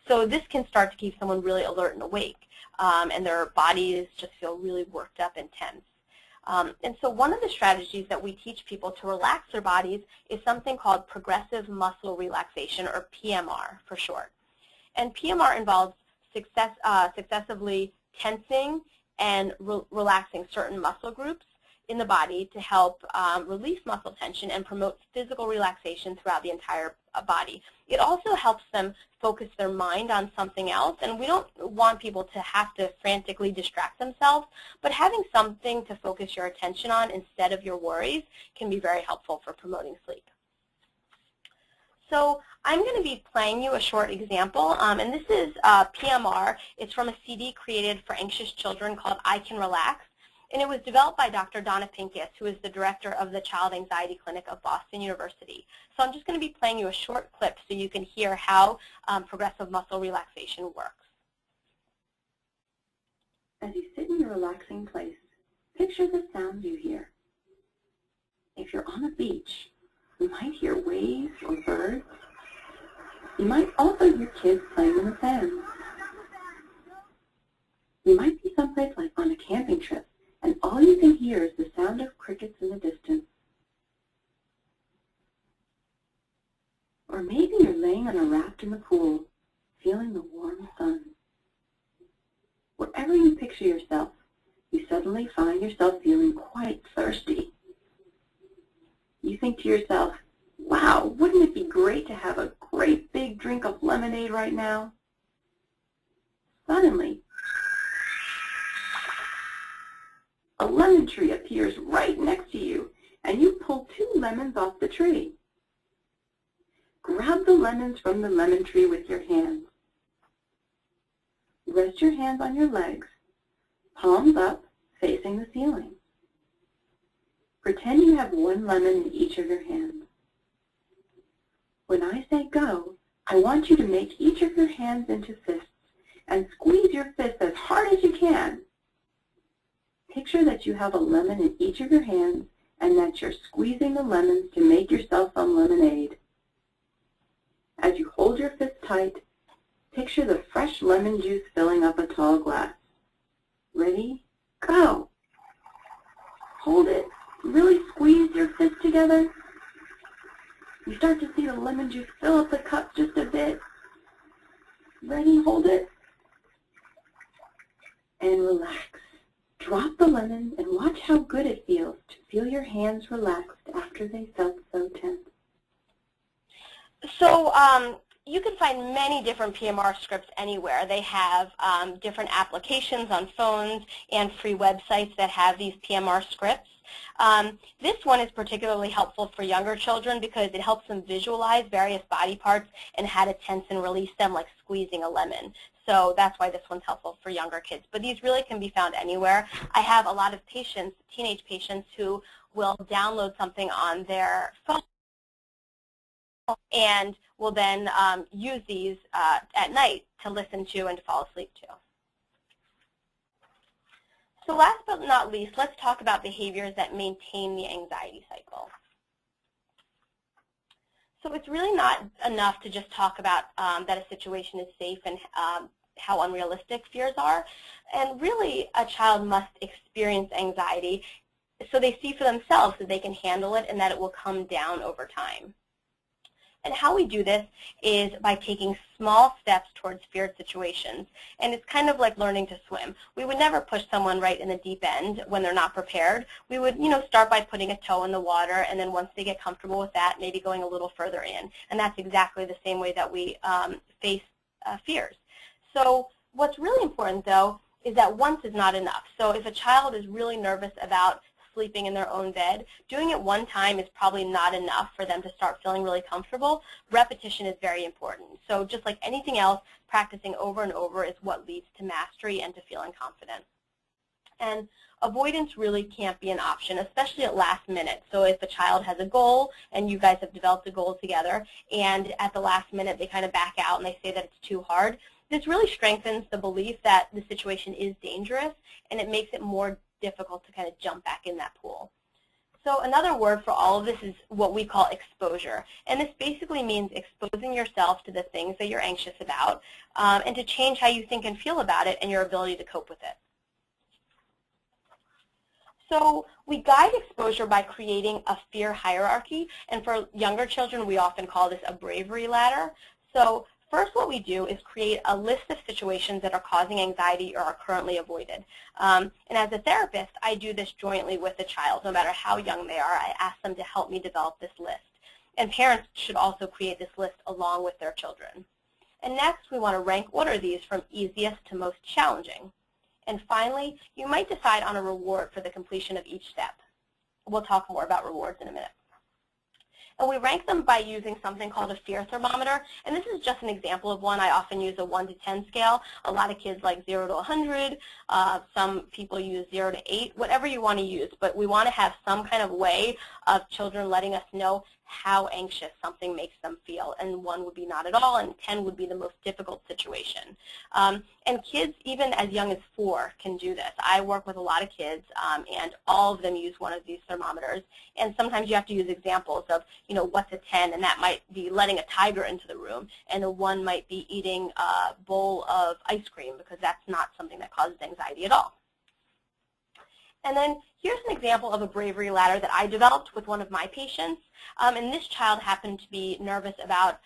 So this can start to keep someone really alert and awake, and their bodies just feel really worked up and tense. And so one of the strategies that we teach people to relax their bodies is something called progressive muscle relaxation, or PMR for short. And PMR involves successively tensing and relaxing certain muscle groups in the body to help release muscle tension and promote physical relaxation throughout the entire body. It also helps them focus their mind on something else, and we don't want people to have to frantically distract themselves, but having something to focus your attention on instead of your worries can be very helpful for promoting sleep. So I'm going to be playing you a short example, and this is PMR. It's from a CD created for anxious children called I Can Relax. And it was developed by Dr. Donna Pincus, who is the director of the Child Anxiety Clinic of Boston University. So I'm just going to be playing you a short clip so you can hear how progressive muscle relaxation works. As you sit in your relaxing place, picture the sounds you hear. If you're on a beach, you might hear waves or birds. You might also hear kids playing in the sand. You might be someplace like on a camping trip, and all you can hear is the sound of crickets in the distance. Or maybe you're laying on a raft in the pool, feeling the warm sun. Wherever you picture yourself, you suddenly find yourself feeling quite thirsty. You think to yourself, wow, wouldn't it be great to have a great big drink of lemonade right now? Suddenly, a lemon tree appears right next to you, and you pull 2 lemons off the tree. Grab the lemons from the lemon tree with your hands. Rest your hands on your legs, palms up, facing the ceiling. Pretend you have 1 lemon in each of your hands. When I say go, I want you to make each of your hands into fists and squeeze your fists as hard as you can. Picture that you have a lemon in each of your hands and that you're squeezing the lemons to make yourself some lemonade. As you hold your fist tight, picture the fresh lemon juice filling up a tall glass. Ready? Go! Hold it. Really squeeze your fist together. You start to see the lemon juice fill up the cup just a bit. Ready? Hold it. And relax. Drop the lemons and watch how good it feels to feel your hands relaxed after they felt so tense. So you can find many different PMR scripts anywhere. They have different applications on phones and free websites that have these PMR scripts. This one is particularly helpful for younger children because it helps them visualize various body parts and how to tense and release them, like squeezing a lemon. So that's why this one's helpful for younger kids. But these really can be found anywhere. I have a lot of patients, teenage patients, who will download something on their phone and will then use these at night to listen to and to fall asleep to. So last but not least, let's talk about behaviors that maintain the anxiety cycle. So it's really not enough to just talk about that a situation is safe and how unrealistic fears are. And really, a child must experience anxiety so they see for themselves that they can handle it and that it will come down over time. And how we do this is by taking small steps towards feared situations. And it's kind of like learning to swim. We would never push someone right in the deep end when they're not prepared. We would, start by putting a toe in the water, and then once they get comfortable with that, maybe going a little further in. And that's exactly the same way that we face fears. So what's really important, though, is that once is not enough. So if a child is really nervous about sleeping in their own bed, doing it one time is probably not enough for them to start feeling really comfortable. Repetition is very important. So just like anything else, practicing over and over is what leads to mastery and to feeling confident. And avoidance really can't be an option, especially at last minute. So if a child has a goal and you guys have developed a goal together, and at the last minute they kind of back out and they say that it's too hard, this really strengthens the belief that the situation is dangerous, and it makes it more difficult to kind of jump back in that pool. So another word for all of this is what we call exposure. And this basically means exposing yourself to the things that you're anxious about and to change how you think and feel about it and your ability to cope with it. So we guide exposure by creating a fear hierarchy. And for younger children, we often call this a bravery ladder. So first, what we do is create a list of situations that are causing anxiety or are currently avoided. And as a therapist, I do this jointly with the child. No matter how young they are, I ask them to help me develop this list. And parents should also create this list along with their children. And next, we want to rank order these from easiest to most challenging. And finally, you might decide on a reward for the completion of each step. We'll talk more about rewards in a minute. And we rank them by using something called a fear thermometer. And this is just an example of one. I often use a 1 to 10 scale. A lot of kids like 0 to 100. Some people use 0 to 8, whatever you want to use. But we want to have some kind of way of children letting us know how anxious something makes them feel. And 1 would be not at all, and 10 would be the most difficult situation. And kids, even as young as 4, can do this. I work with a lot of kids, and all of them use one of these thermometers. And sometimes you have to use examples of, what's a 10, and that might be letting a tiger into the room, and a 1 might be eating a bowl of ice cream, because that's not something that causes anxiety at all. And then here's an example of a bravery ladder that I developed with one of my patients. And this child happened to be nervous about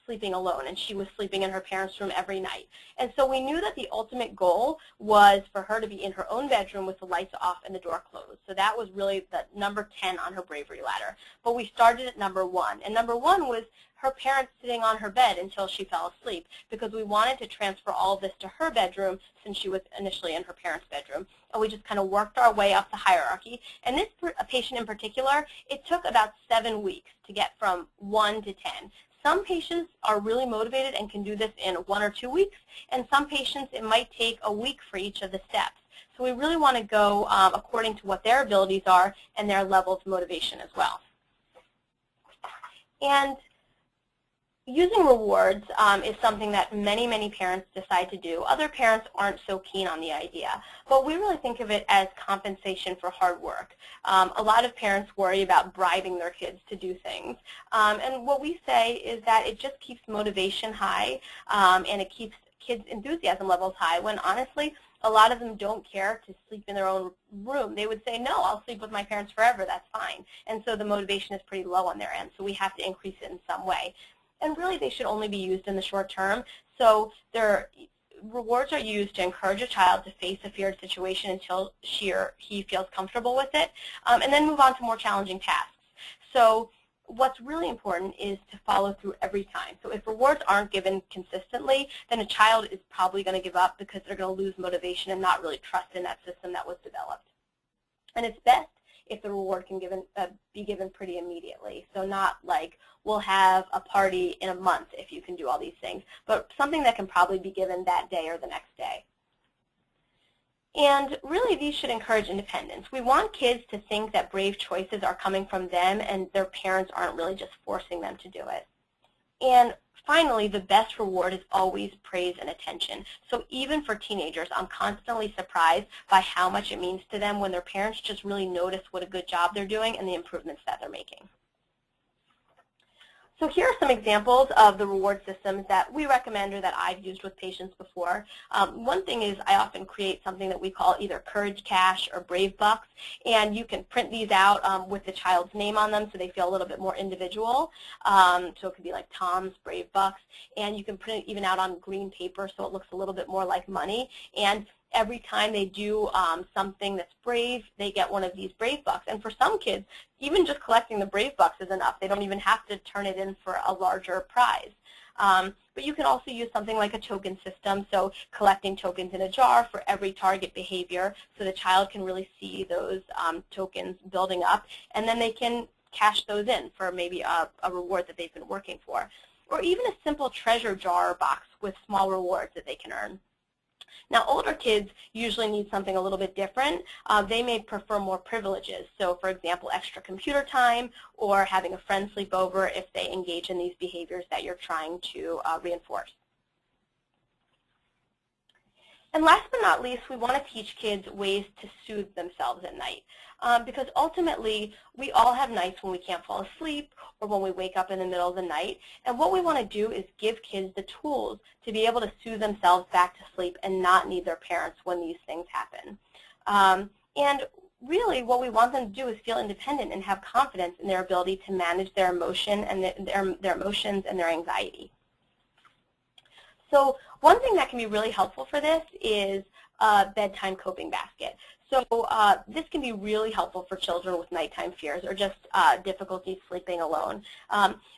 sleeping alone, and she was sleeping in her parents' room every night. And so we knew that the ultimate goal was for her to be in her own bedroom with the lights off and the door closed. So that was really the number 10 on her bravery ladder. But we started at number 1. And number 1 was her parents sitting on her bed until she fell asleep, because we wanted to transfer all of this to her bedroom since she was initially in her parents' bedroom. And we just kind of worked our way up the hierarchy. And this patient in particular, it took about 7 weeks to get from 1 to 10. Some patients are really motivated and can do this in 1 or 2 weeks, and some patients it might take a week for each of the steps. So we really want to go according to what their abilities are and their level of motivation as well. And using rewards is something that many, many parents decide to do. Other parents aren't so keen on the idea, but we really think of it as compensation for hard work. A lot of parents worry about bribing their kids to do things, and what we say is that it just keeps motivation high, and it keeps kids' enthusiasm levels high, when honestly, a lot of them don't care to sleep in their own room. They would say, no, I'll sleep with my parents forever, that's fine. And so the motivation is pretty low on their end, so we have to increase it in some way. And really, they should only be used in the short term. So their rewards are used to encourage a child to face a feared situation until she or he feels comfortable with it, and then move on to more challenging tasks. So what's really important is to follow through every time. So if rewards aren't given consistently, then a child is probably going to give up because they're going to lose motivation and not really trust in that system that was developed. And it's best if the reward can be given pretty immediately. So not like, we'll have a party in a month if you can do all these things, but something that can probably be given that day or the next day. And really, these should encourage independence. We want kids to think that brave choices are coming from them and their parents aren't really just forcing them to do it. And finally, the best reward is always praise and attention. So even for teenagers, I'm constantly surprised by how much it means to them when their parents just really notice what a good job they're doing and the improvements that they're making. So here are some examples of the reward systems that we recommend or that I've used with patients before. One thing is I often create something that we call either Courage Cash or Brave Bucks, and you can print these out with the child's name on them so they feel a little bit more individual. So it could be like Tom's Brave Bucks, and you can print it even out on green paper so it looks a little bit more like money. And every time they do something that's brave, they get one of these Brave Bucks. And for some kids, even just collecting the Brave Bucks is enough. They don't even have to turn it in for a larger prize. But you can also use something like a token system, so collecting tokens in a jar for every target behavior so the child can really see those tokens building up, and then they can cash those in for maybe a reward that they've been working for. Or even a simple treasure jar box with small rewards that they can earn. Now, older kids usually need something a little bit different. They may prefer more privileges. So, for example, extra computer time or having a friend sleep over if they engage in these behaviors that you're trying to reinforce. And last but not least, we want to teach kids ways to soothe themselves at night. Because ultimately, we all have nights when we can't fall asleep or when we wake up in the middle of the night. And what we want to do is give kids the tools to be able to soothe themselves back to sleep and not need their parents when these things happen. And really, what we want them to do is feel independent and have confidence in their ability to manage their emotion and their emotions and their anxiety. So one thing that can be really helpful for this is a bedtime coping basket. So this can be really helpful for children with nighttime fears or just difficulty sleeping alone.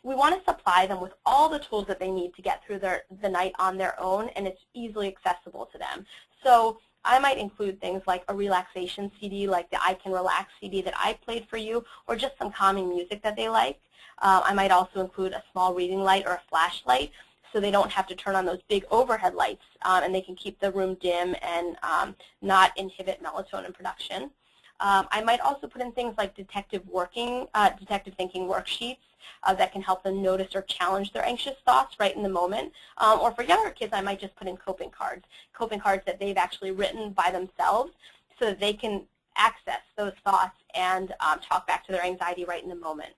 We want to supply them with all the tools that they need to get through the night on their own, and it's easily accessible to them. So I might include things like a relaxation CD, like the I Can Relax CD that I played for you, or just some calming music that they like. I might also include a small reading light or a flashlight, so they don't have to turn on those big overhead lights, and they can keep the room dim and not inhibit melatonin production. I might also put in things like detective thinking worksheets that can help them notice or challenge their anxious thoughts right in the moment. Or for younger kids, I might just put in coping cards that they've actually written by themselves so that they can access those thoughts and talk back to their anxiety right in the moment.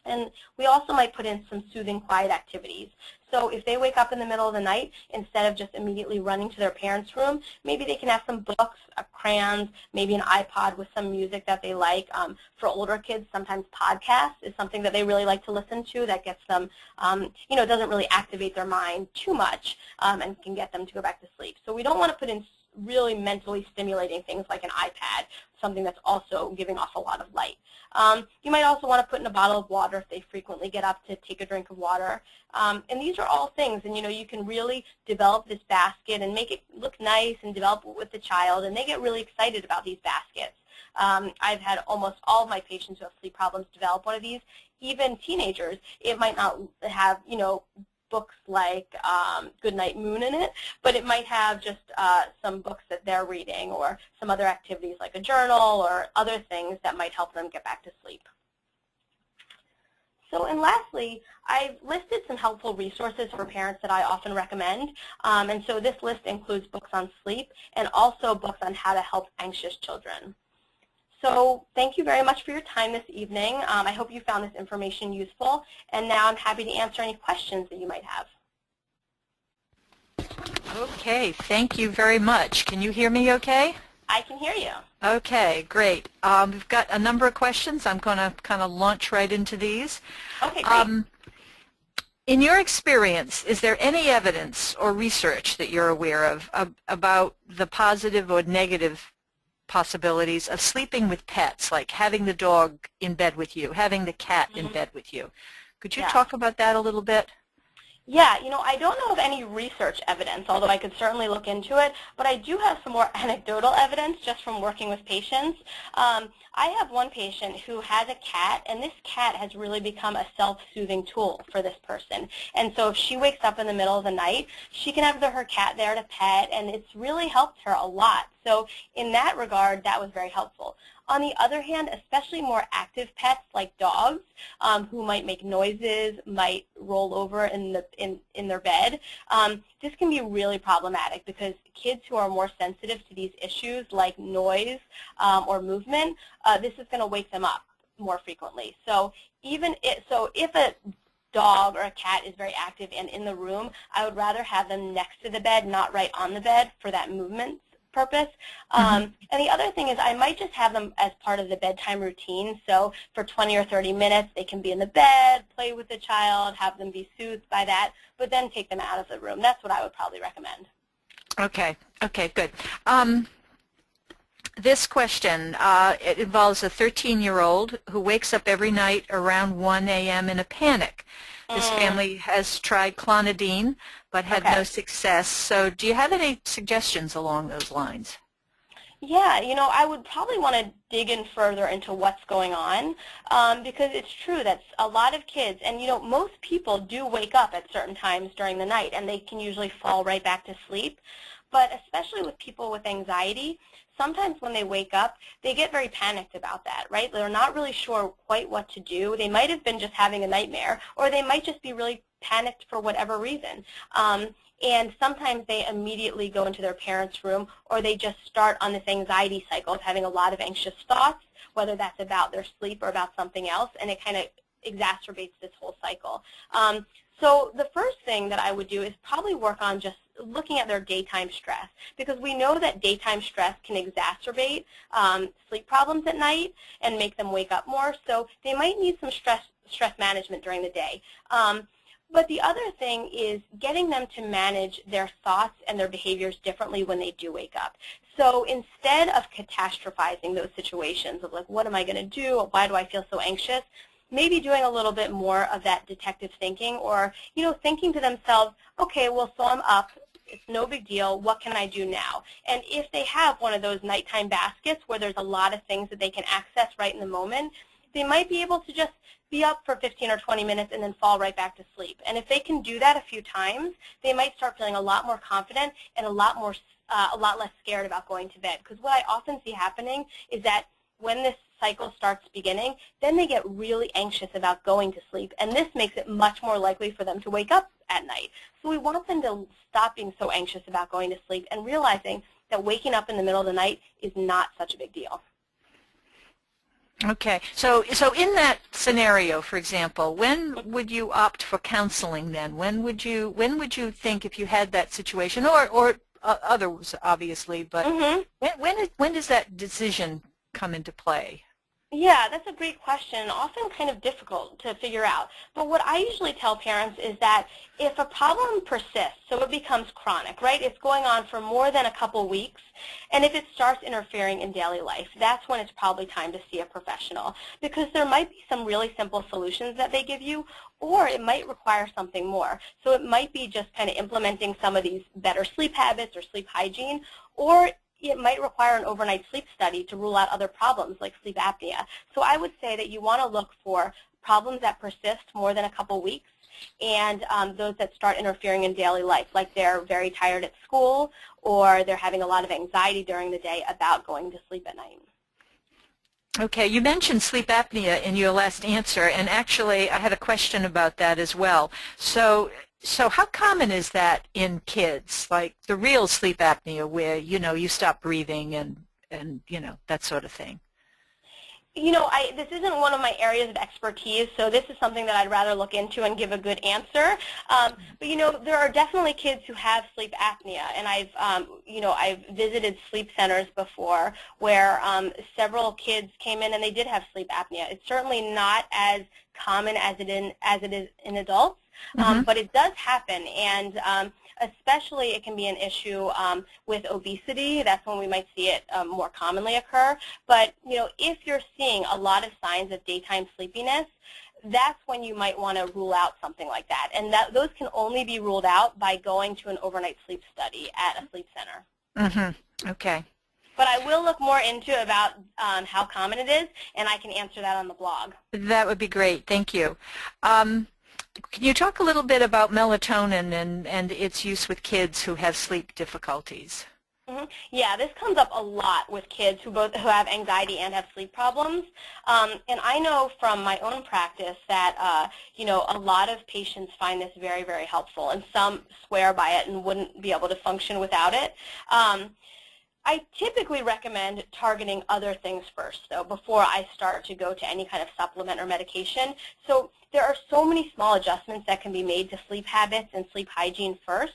And we also might put in some soothing, quiet activities. So if they wake up in the middle of the night, instead of just immediately running to their parents' room, maybe they can have some books, crayons, maybe an iPod with some music that they like. For older kids, sometimes podcasts is something that they really like to listen to that gets them, doesn't really activate their mind too much and can get them to go back to sleep. So we don't want to put in really mentally stimulating things like an iPad, something that's also giving off a lot of light. You might also want to put in a bottle of water if they frequently get up to take a drink of water. And these are all things, and you can really develop this basket and make it look nice and develop it with the child, and they get really excited about these baskets. I've had almost all of my patients who have sleep problems develop one of these. Even teenagers, it might not have, books like Goodnight Moon in it, but it might have just some books that they're reading or some other activities like a journal or other things that might help them get back to sleep. So, and lastly, I've listed some helpful resources for parents that I often recommend. And so this list includes books on sleep and also books on how to help anxious children. So thank you very much for your time this evening. I hope you found this information useful, and now I'm happy to answer any questions that you might have. Okay, thank you very much. Can you hear me okay? I can hear you. Okay, great. We've got a number of questions. I'm going to kind of launch right into these. Okay, great. In your experience, is there any evidence or research that you're aware of about the positive or negative possibilities of sleeping with pets, like having the dog in bed with you, having the cat in bed with you? Could you talk about that a little bit? Yeah, I don't know of any research evidence, although I could certainly look into it, but I do have some more anecdotal evidence just from working with patients. I have one patient who has a cat, and this cat has really become a self-soothing tool for this person. And so if she wakes up in the middle of the night, she can have her cat there to pet, and it's really helped her a lot. So in that regard, that was very helpful. On the other hand, especially more active pets like dogs who might make noises, might roll over in their bed, this can be really problematic because kids who are more sensitive to these issues like noise or movement, this is going to wake them up more frequently. So if a dog or a cat is very active and in the room, I would rather have them next to the bed, not right on the bed for that movement purpose. And the other thing is I might just have them as part of the bedtime routine. So for 20 or 30 minutes, they can be in the bed, play with the child, have them be soothed by that, but then take them out of the room. That's what I would probably recommend. Okay, good. This question, it involves a 13-year-old who wakes up every night around 1 a.m. in a panic. This family has tried clonidine but had no success. So do you have any suggestions along those lines? Yeah, I would probably want to dig in further into what's going on because it's true that a lot of kids, and most people do wake up at certain times during the night and they can usually fall right back to sleep. But especially with people with anxiety, sometimes when they wake up, they get very panicked about that, right? They're not really sure quite what to do. They might have been just having a nightmare, or they might just be really panicked for whatever reason. And sometimes they immediately go into their parents' room, or they just start on this anxiety cycle of having a lot of anxious thoughts, whether that's about their sleep or about something else, and it kind of exacerbates this whole cycle. So the first thing that I would do is probably work on just looking at their daytime stress, because we know that daytime stress can exacerbate sleep problems at night and make them wake up more. So they might need some stress management during the day. But the other thing is getting them to manage their thoughts and their behaviors differently when they do wake up. So instead of catastrophizing those situations of like, what am I going to do? Why do I feel so anxious? Maybe doing a little bit more of that detective thinking, or thinking to themselves, okay, well, so I'm up. It's no big deal. What can I do now? And if they have one of those nighttime baskets where there's a lot of things that they can access right in the moment, they might be able to just be up for 15 or 20 minutes and then fall right back to sleep. And if they can do that a few times, they might start feeling a lot more confident and a lot less scared about going to bed. Because what I often see happening is that when this cycle starts beginning, then they get really anxious about going to sleep, and this makes it much more likely for them to wake up at night. So we want them to stop being so anxious about going to sleep and realizing that waking up in the middle of the night is not such a big deal. Okay, so in that scenario, for example, when would you opt for counseling then? When would you think, if you had that situation, or others obviously, but when does that decision come into play? Yeah, that's a great question, often kind of difficult to figure out. But what I usually tell parents is that if a problem persists, so it becomes chronic, right? It's going on for more than a couple weeks, and if it starts interfering in daily life, that's when it's probably time to see a professional, because there might be some really simple solutions that they give you, or it might require something more. So it might be just kind of implementing some of these better sleep habits or sleep hygiene, or it might require an overnight sleep study to rule out other problems like sleep apnea. So I would say that you want to look for problems that persist more than a couple weeks, and those that start interfering in daily life, like they're very tired at school, or they're having a lot of anxiety during the day about going to sleep at night. Okay, you mentioned sleep apnea in your last answer, and actually I had a question about that as well. So how common is that in kids, like the real sleep apnea where, you stop breathing and that sort of thing? This isn't one of my areas of expertise, so this is something that I'd rather look into and give a good answer. But there are definitely kids who have sleep apnea, and I've visited sleep centers before where several kids came in and they did have sleep apnea. It's certainly not as common as it is in adults, but it does happen, and especially it can be an issue with obesity. That's when we might see it more commonly occur. But if you're seeing a lot of signs of daytime sleepiness, that's when you might want to rule out something like that. And those can only be ruled out by going to an overnight sleep study at a sleep center. Okay. But I will look more into about how common it is, and I can answer that on the blog. That would be great. Thank you. Can you talk a little bit about melatonin and its use with kids who have sleep difficulties? Yeah, this comes up a lot with kids who have anxiety and have sleep problems. And I know from my own practice that a lot of patients find this very, very helpful, and some swear by it and wouldn't be able to function without it. I typically recommend targeting other things first, though, before I start to go to any kind of supplement or medication. So there are so many small adjustments that can be made to sleep habits and sleep hygiene first.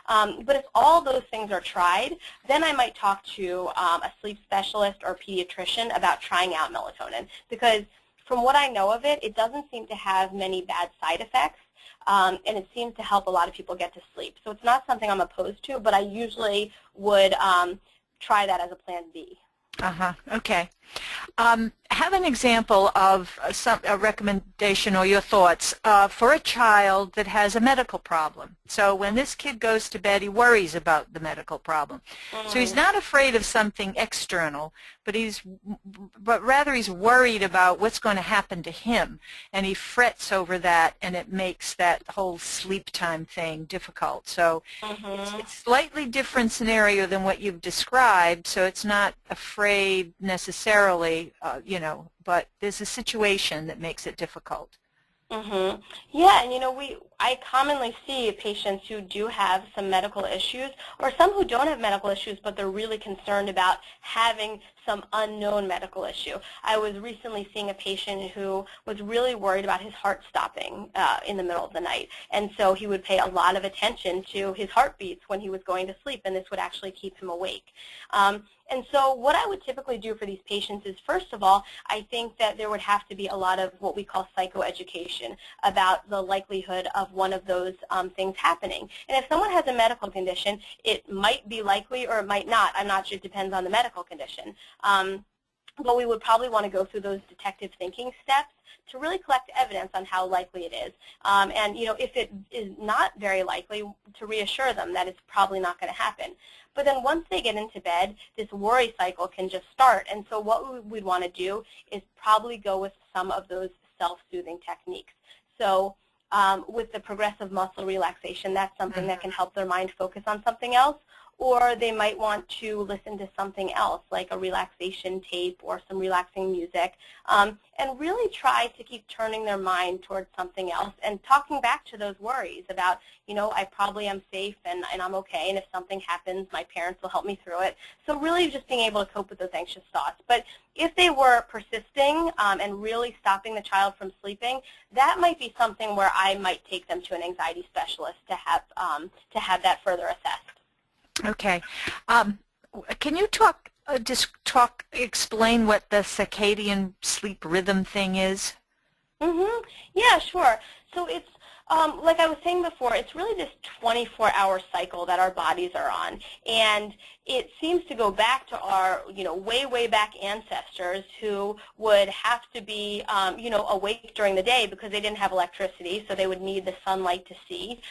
But if all those things are tried, then I might talk to a sleep specialist or pediatrician about trying out melatonin, because from what I know of it, it doesn't seem to have many bad side effects. And it seems to help a lot of people get to sleep. So it's not something I'm opposed to, but I usually would try that as a plan B. Okay. Have an example of a recommendation or your thoughts for a child that has a medical problem. So when this kid goes to bed, he worries about the medical problem. So he's not afraid of something external, but rather he's worried about what's going to happen to him, and he frets over that, and it makes that whole sleep time thing difficult. So it's a slightly different scenario than what you've described, so it's not afraid necessarily, but there's a situation that makes it difficult. Yeah, and I commonly see patients who do have some medical issues, or some who don't have medical issues, but they're really concerned about having some unknown medical issue. I was recently seeing a patient who was really worried about his heart stopping in the middle of the night, and so he would pay a lot of attention to his heartbeats when he was going to sleep, and this would actually keep him awake. And so what I would typically do for these patients is, first of all, I think that there would have to be a lot of what we call psychoeducation about the likelihood of one of those things happening. And if someone has a medical condition, it might be likely or it might not. I'm not sure. It depends on the medical condition. But we would probably want to go through those detective thinking steps to really collect evidence on how likely it is. And if it is not very likely, to reassure them that it's probably not going to happen. But then once they get into bed, this worry cycle can just start. And so what we'd want to do is probably go with some of those self-soothing techniques. So with the progressive muscle relaxation, that's something that can help their mind focus on something else. Or they might want to listen to something else, like a relaxation tape or some relaxing music, and really try to keep turning their mind towards something else and talking back to those worries about, I probably am safe and I'm okay, and if something happens, my parents will help me through it. So really just being able to cope with those anxious thoughts. But if they were persisting and really stopping the child from sleeping, that might be something where I might take them to an anxiety specialist to have that further assessed. Okay. Can you explain what the circadian sleep rhythm thing is? Yeah, sure. So it's, like I was saying before, it's really this 24-hour cycle that our bodies are on. And it seems to go back to our, way, way back ancestors who would have to be, awake during the day because they didn't have electricity, so they would need the sunlight to see.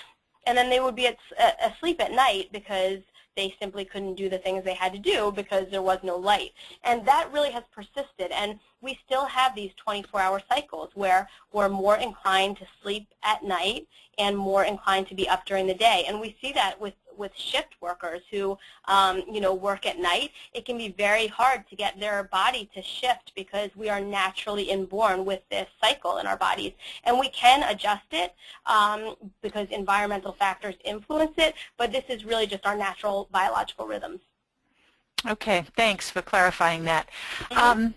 And then they would be asleep at night because they simply couldn't do the things they had to do because there was no light. And that really has persisted. And we still have these 24-hour cycles where we're more inclined to sleep at night and more inclined to be up during the day. And we see that with shift workers who, work at night. It can be very hard to get their body to shift because we are naturally inborn with this cycle in our bodies. And we can adjust it because environmental factors influence it, but this is really just our natural biological rhythms. Okay, thanks for clarifying that. I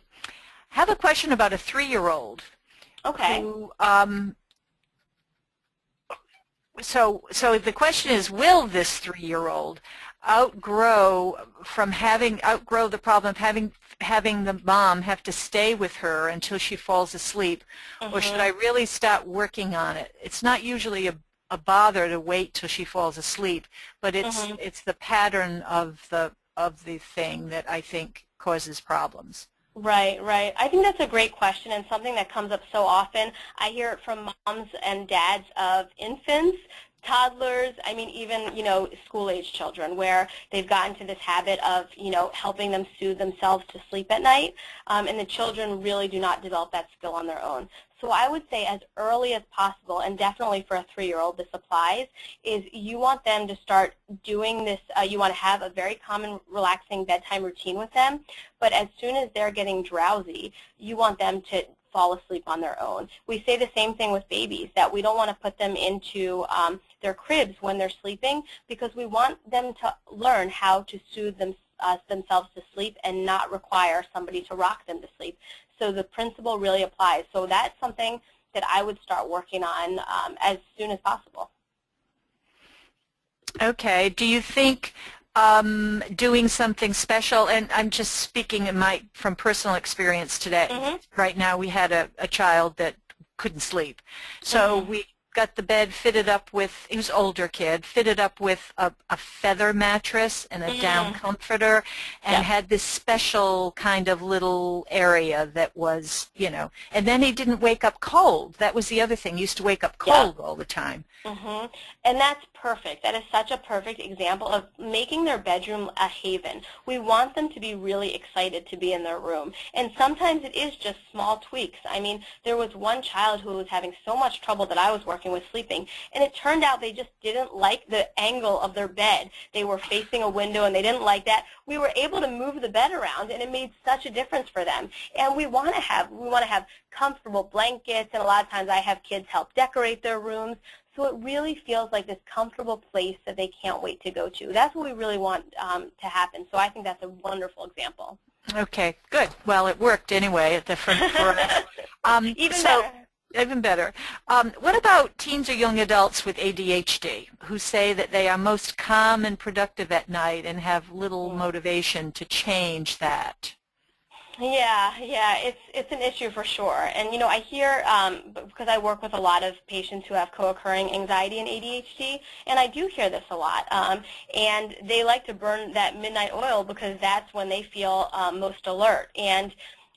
have a question about a 3-year-old. Okay. Who, so the question is, will this 3-year-old outgrow the problem of having the mom have to stay with her until she falls asleep, or should I really start working on it? It's not usually a bother to wait till she falls asleep, but it's the pattern of the thing that I think causes problems. Right. I think that's a great question and something that comes up so often. I hear it from moms and dads of infants toddlers, I mean even, school-age children where they've gotten to this habit of, helping them soothe themselves to sleep at night, and the children really do not develop that skill on their own. So I would say as early as possible, and definitely for a 3-year-old this applies, is you want them to start doing this, you want to have a very common relaxing bedtime routine with them, but as soon as they're getting drowsy, you want them to fall asleep on their own. We say the same thing with babies, that we don't want to put them into their cribs when they're sleeping because we want them to learn how to soothe themselves to sleep and not require somebody to rock them to sleep. So the principle really applies. So that's something that I would start working on as soon as possible. Okay. Do you think doing something special, and I'm just speaking from personal experience today. Right now we had a child that couldn't sleep. So we got the bed fitted up with, he was an older kid, fitted up with a feather mattress and a down comforter, and had this special kind of little area that was, and then he didn't wake up cold. That was the other thing. He used to wake up cold all the time. And that's perfect. That is such a perfect example of making their bedroom a haven. We want them to be really excited to be in their room. And sometimes it is just small tweaks. I mean, there was one child who was having so much trouble that I was working with sleeping, and it turned out they just didn't like the angle of their bed. They were facing a window and they didn't like that. We were able to move the bed around, and it made such a difference for them. And we want to have comfortable blankets, and a lot of times I have kids help decorate their rooms. So it really feels like this comfortable place that they can't wait to go to. That's what we really want to happen. So I think that's a wonderful example. Okay, good. Well, it worked anyway at the front for us. Even better. Even better. What about teens or young adults with ADHD who say that they are most calm and productive at night and have little motivation to change that? Yeah, it's an issue for sure. And I hear, because I work with a lot of patients who have co-occurring anxiety and ADHD, and I do hear this a lot. And they like to burn that midnight oil because that's when they feel most alert. And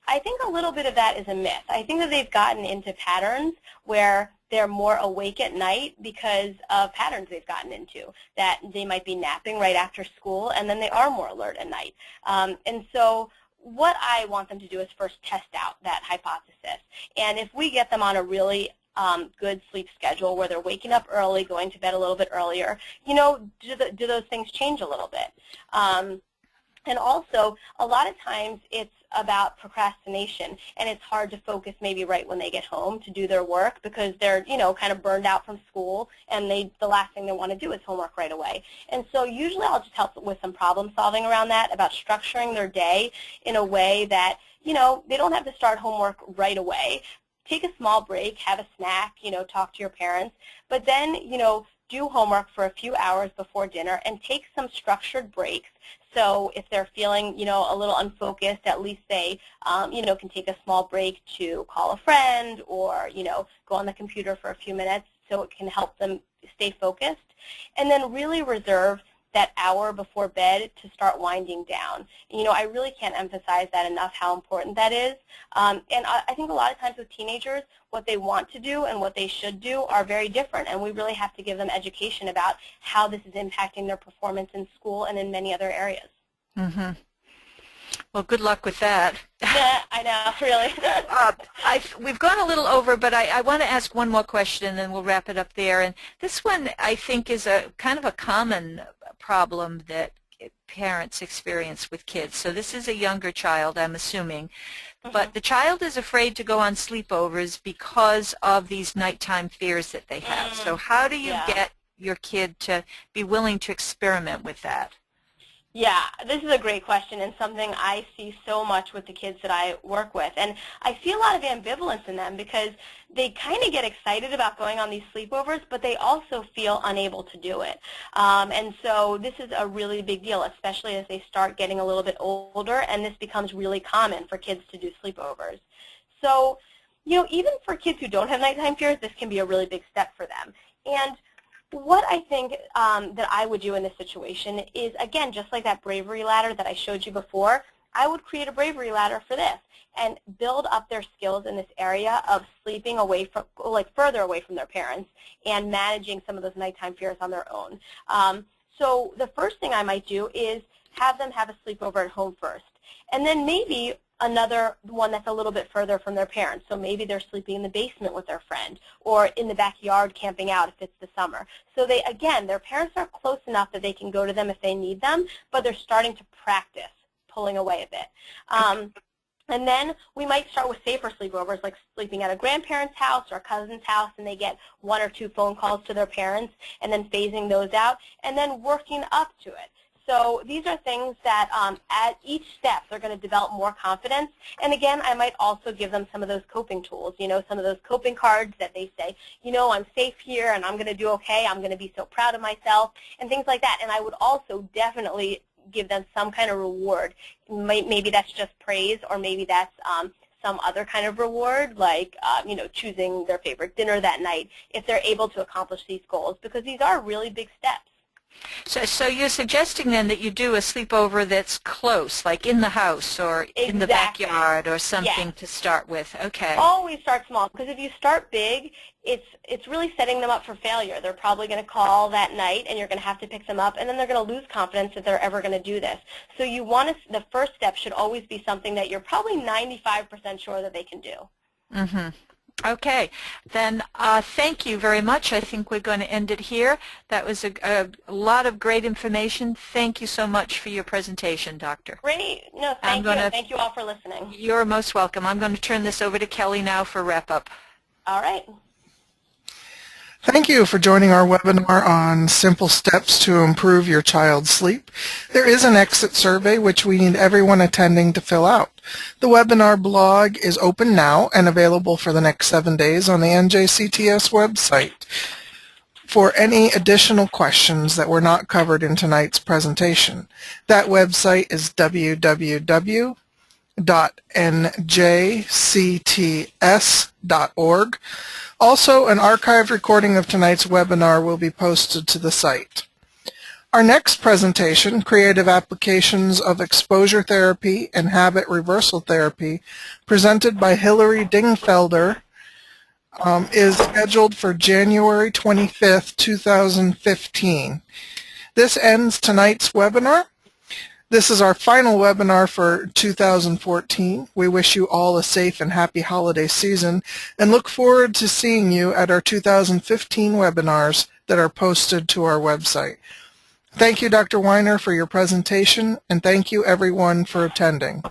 I think a little bit of that is a myth. I think that they've gotten into patterns where they're more awake at night because of patterns they've gotten into, that they might be napping right after school and then they are more alert at night. And so what I want them to do is first test out that hypothesis. And if we get them on a really good sleep schedule where they're waking up early, going to bed a little bit earlier, do those things change a little bit? And also, a lot of times it's about procrastination, and it's hard to focus maybe right when they get home to do their work because they're, kind of burned out from school, and the last thing they want to do is homework right away. And so usually I'll just help with some problem solving around that, about structuring their day in a way that, they don't have to start homework right away. Take a small break, have a snack, talk to your parents, but then, do homework for a few hours before dinner and take some structured breaks. So if they're feeling, a little unfocused, at least they, can take a small break to call a friend or, go on the computer for a few minutes so it can help them stay focused. And then really reserve that hour before bed to start winding down. I really can't emphasize that enough, how important that is. And I think a lot of times with teenagers, what they want to do and what they should do are very different, and we really have to give them education about how this is impacting their performance in school and in many other areas. Well, good luck with that. Yeah, I know, really. We've gone a little over, but I want to ask one more question, and then we'll wrap it up there. And this one, I think, is a kind of a common problem that parents experience with kids. So this is a younger child, I'm assuming, but the child is afraid to go on sleepovers because of these nighttime fears that they have. So how do you get your kid to be willing to experiment with that? Yeah, this is a great question and something I see so much with the kids that I work with. And I see a lot of ambivalence in them because they kind of get excited about going on these sleepovers, but they also feel unable to do it. And so this is a really big deal, especially as they start getting a little bit older, and this becomes really common for kids to do sleepovers. So, even for kids who don't have nighttime fears, this can be a really big step for them. And what I think that I would do in this situation is, again, just like that bravery ladder that I showed you before, I would create a bravery ladder for this and build up their skills in this area of sleeping away from, like further away from their parents and managing some of those nighttime fears on their own. So the first thing I might do is have them have a sleepover at home first. And then maybe another one that's a little bit further from their parents. So maybe they're sleeping in the basement with their friend or in the backyard camping out if it's the summer. So they, again, their parents are close enough that they can go to them if they need them, but they're starting to practice pulling away a bit. And then we might start with safer sleepovers, like sleeping at a grandparent's house or a cousin's house, and they get 1 or 2 phone calls to their parents, and then phasing those out, and then working up to it. So these are things that at each step they're going to develop more confidence. And again, I might also give them some of those coping tools, you know, some of those coping cards that they say, you know, I'm safe here and I'm going to do okay, I'm going to be so proud of myself, and things like that. And I would also definitely give them some kind of reward. Maybe that's just praise, or maybe that's some other kind of reward, like you know, choosing their favorite dinner that night if they're able to accomplish these goals, because these are really big steps. So you're suggesting then that you do a sleepover that's close, like in the house or in the backyard or something to start with. Okay. Always start small, because if you start big, it's really setting them up for failure. They're probably going to call that night, and you're going to have to pick them up, and then they're going to lose confidence that they're ever going to do this. So you want to, the first step should always be something that you're probably 95% sure that they can do. Mm-hmm. Okay, then thank you very much. I think we're going to end it here. That was a lot of great information. Thank you so much for your presentation, Doctor. Great. No, thank you. Thank you all for listening. You're most welcome. I'm going to turn this over to Kelly now for wrap-up. All right. Thank you for joining our webinar on simple steps to improve your child's sleep. There is an exit survey which we need everyone attending to fill out. The webinar blog is open now and available for the next 7 days on the NJCTS website. For any additional questions that were not covered in tonight's presentation, that website is www.njcts.org. Also, an archived recording of tonight's webinar will be posted to the site. Our next presentation, Creative Applications of Exposure Therapy and Habit Reversal Therapy, presented by Hilary Dingfelder, is scheduled for January 25th, 2015. This ends tonight's webinar. This is our final webinar for 2014. We wish you all a safe and happy holiday season and look forward to seeing you at our 2015 webinars that are posted to our website. Thank you, Dr. Weiner, for your presentation, and thank you, everyone, for attending.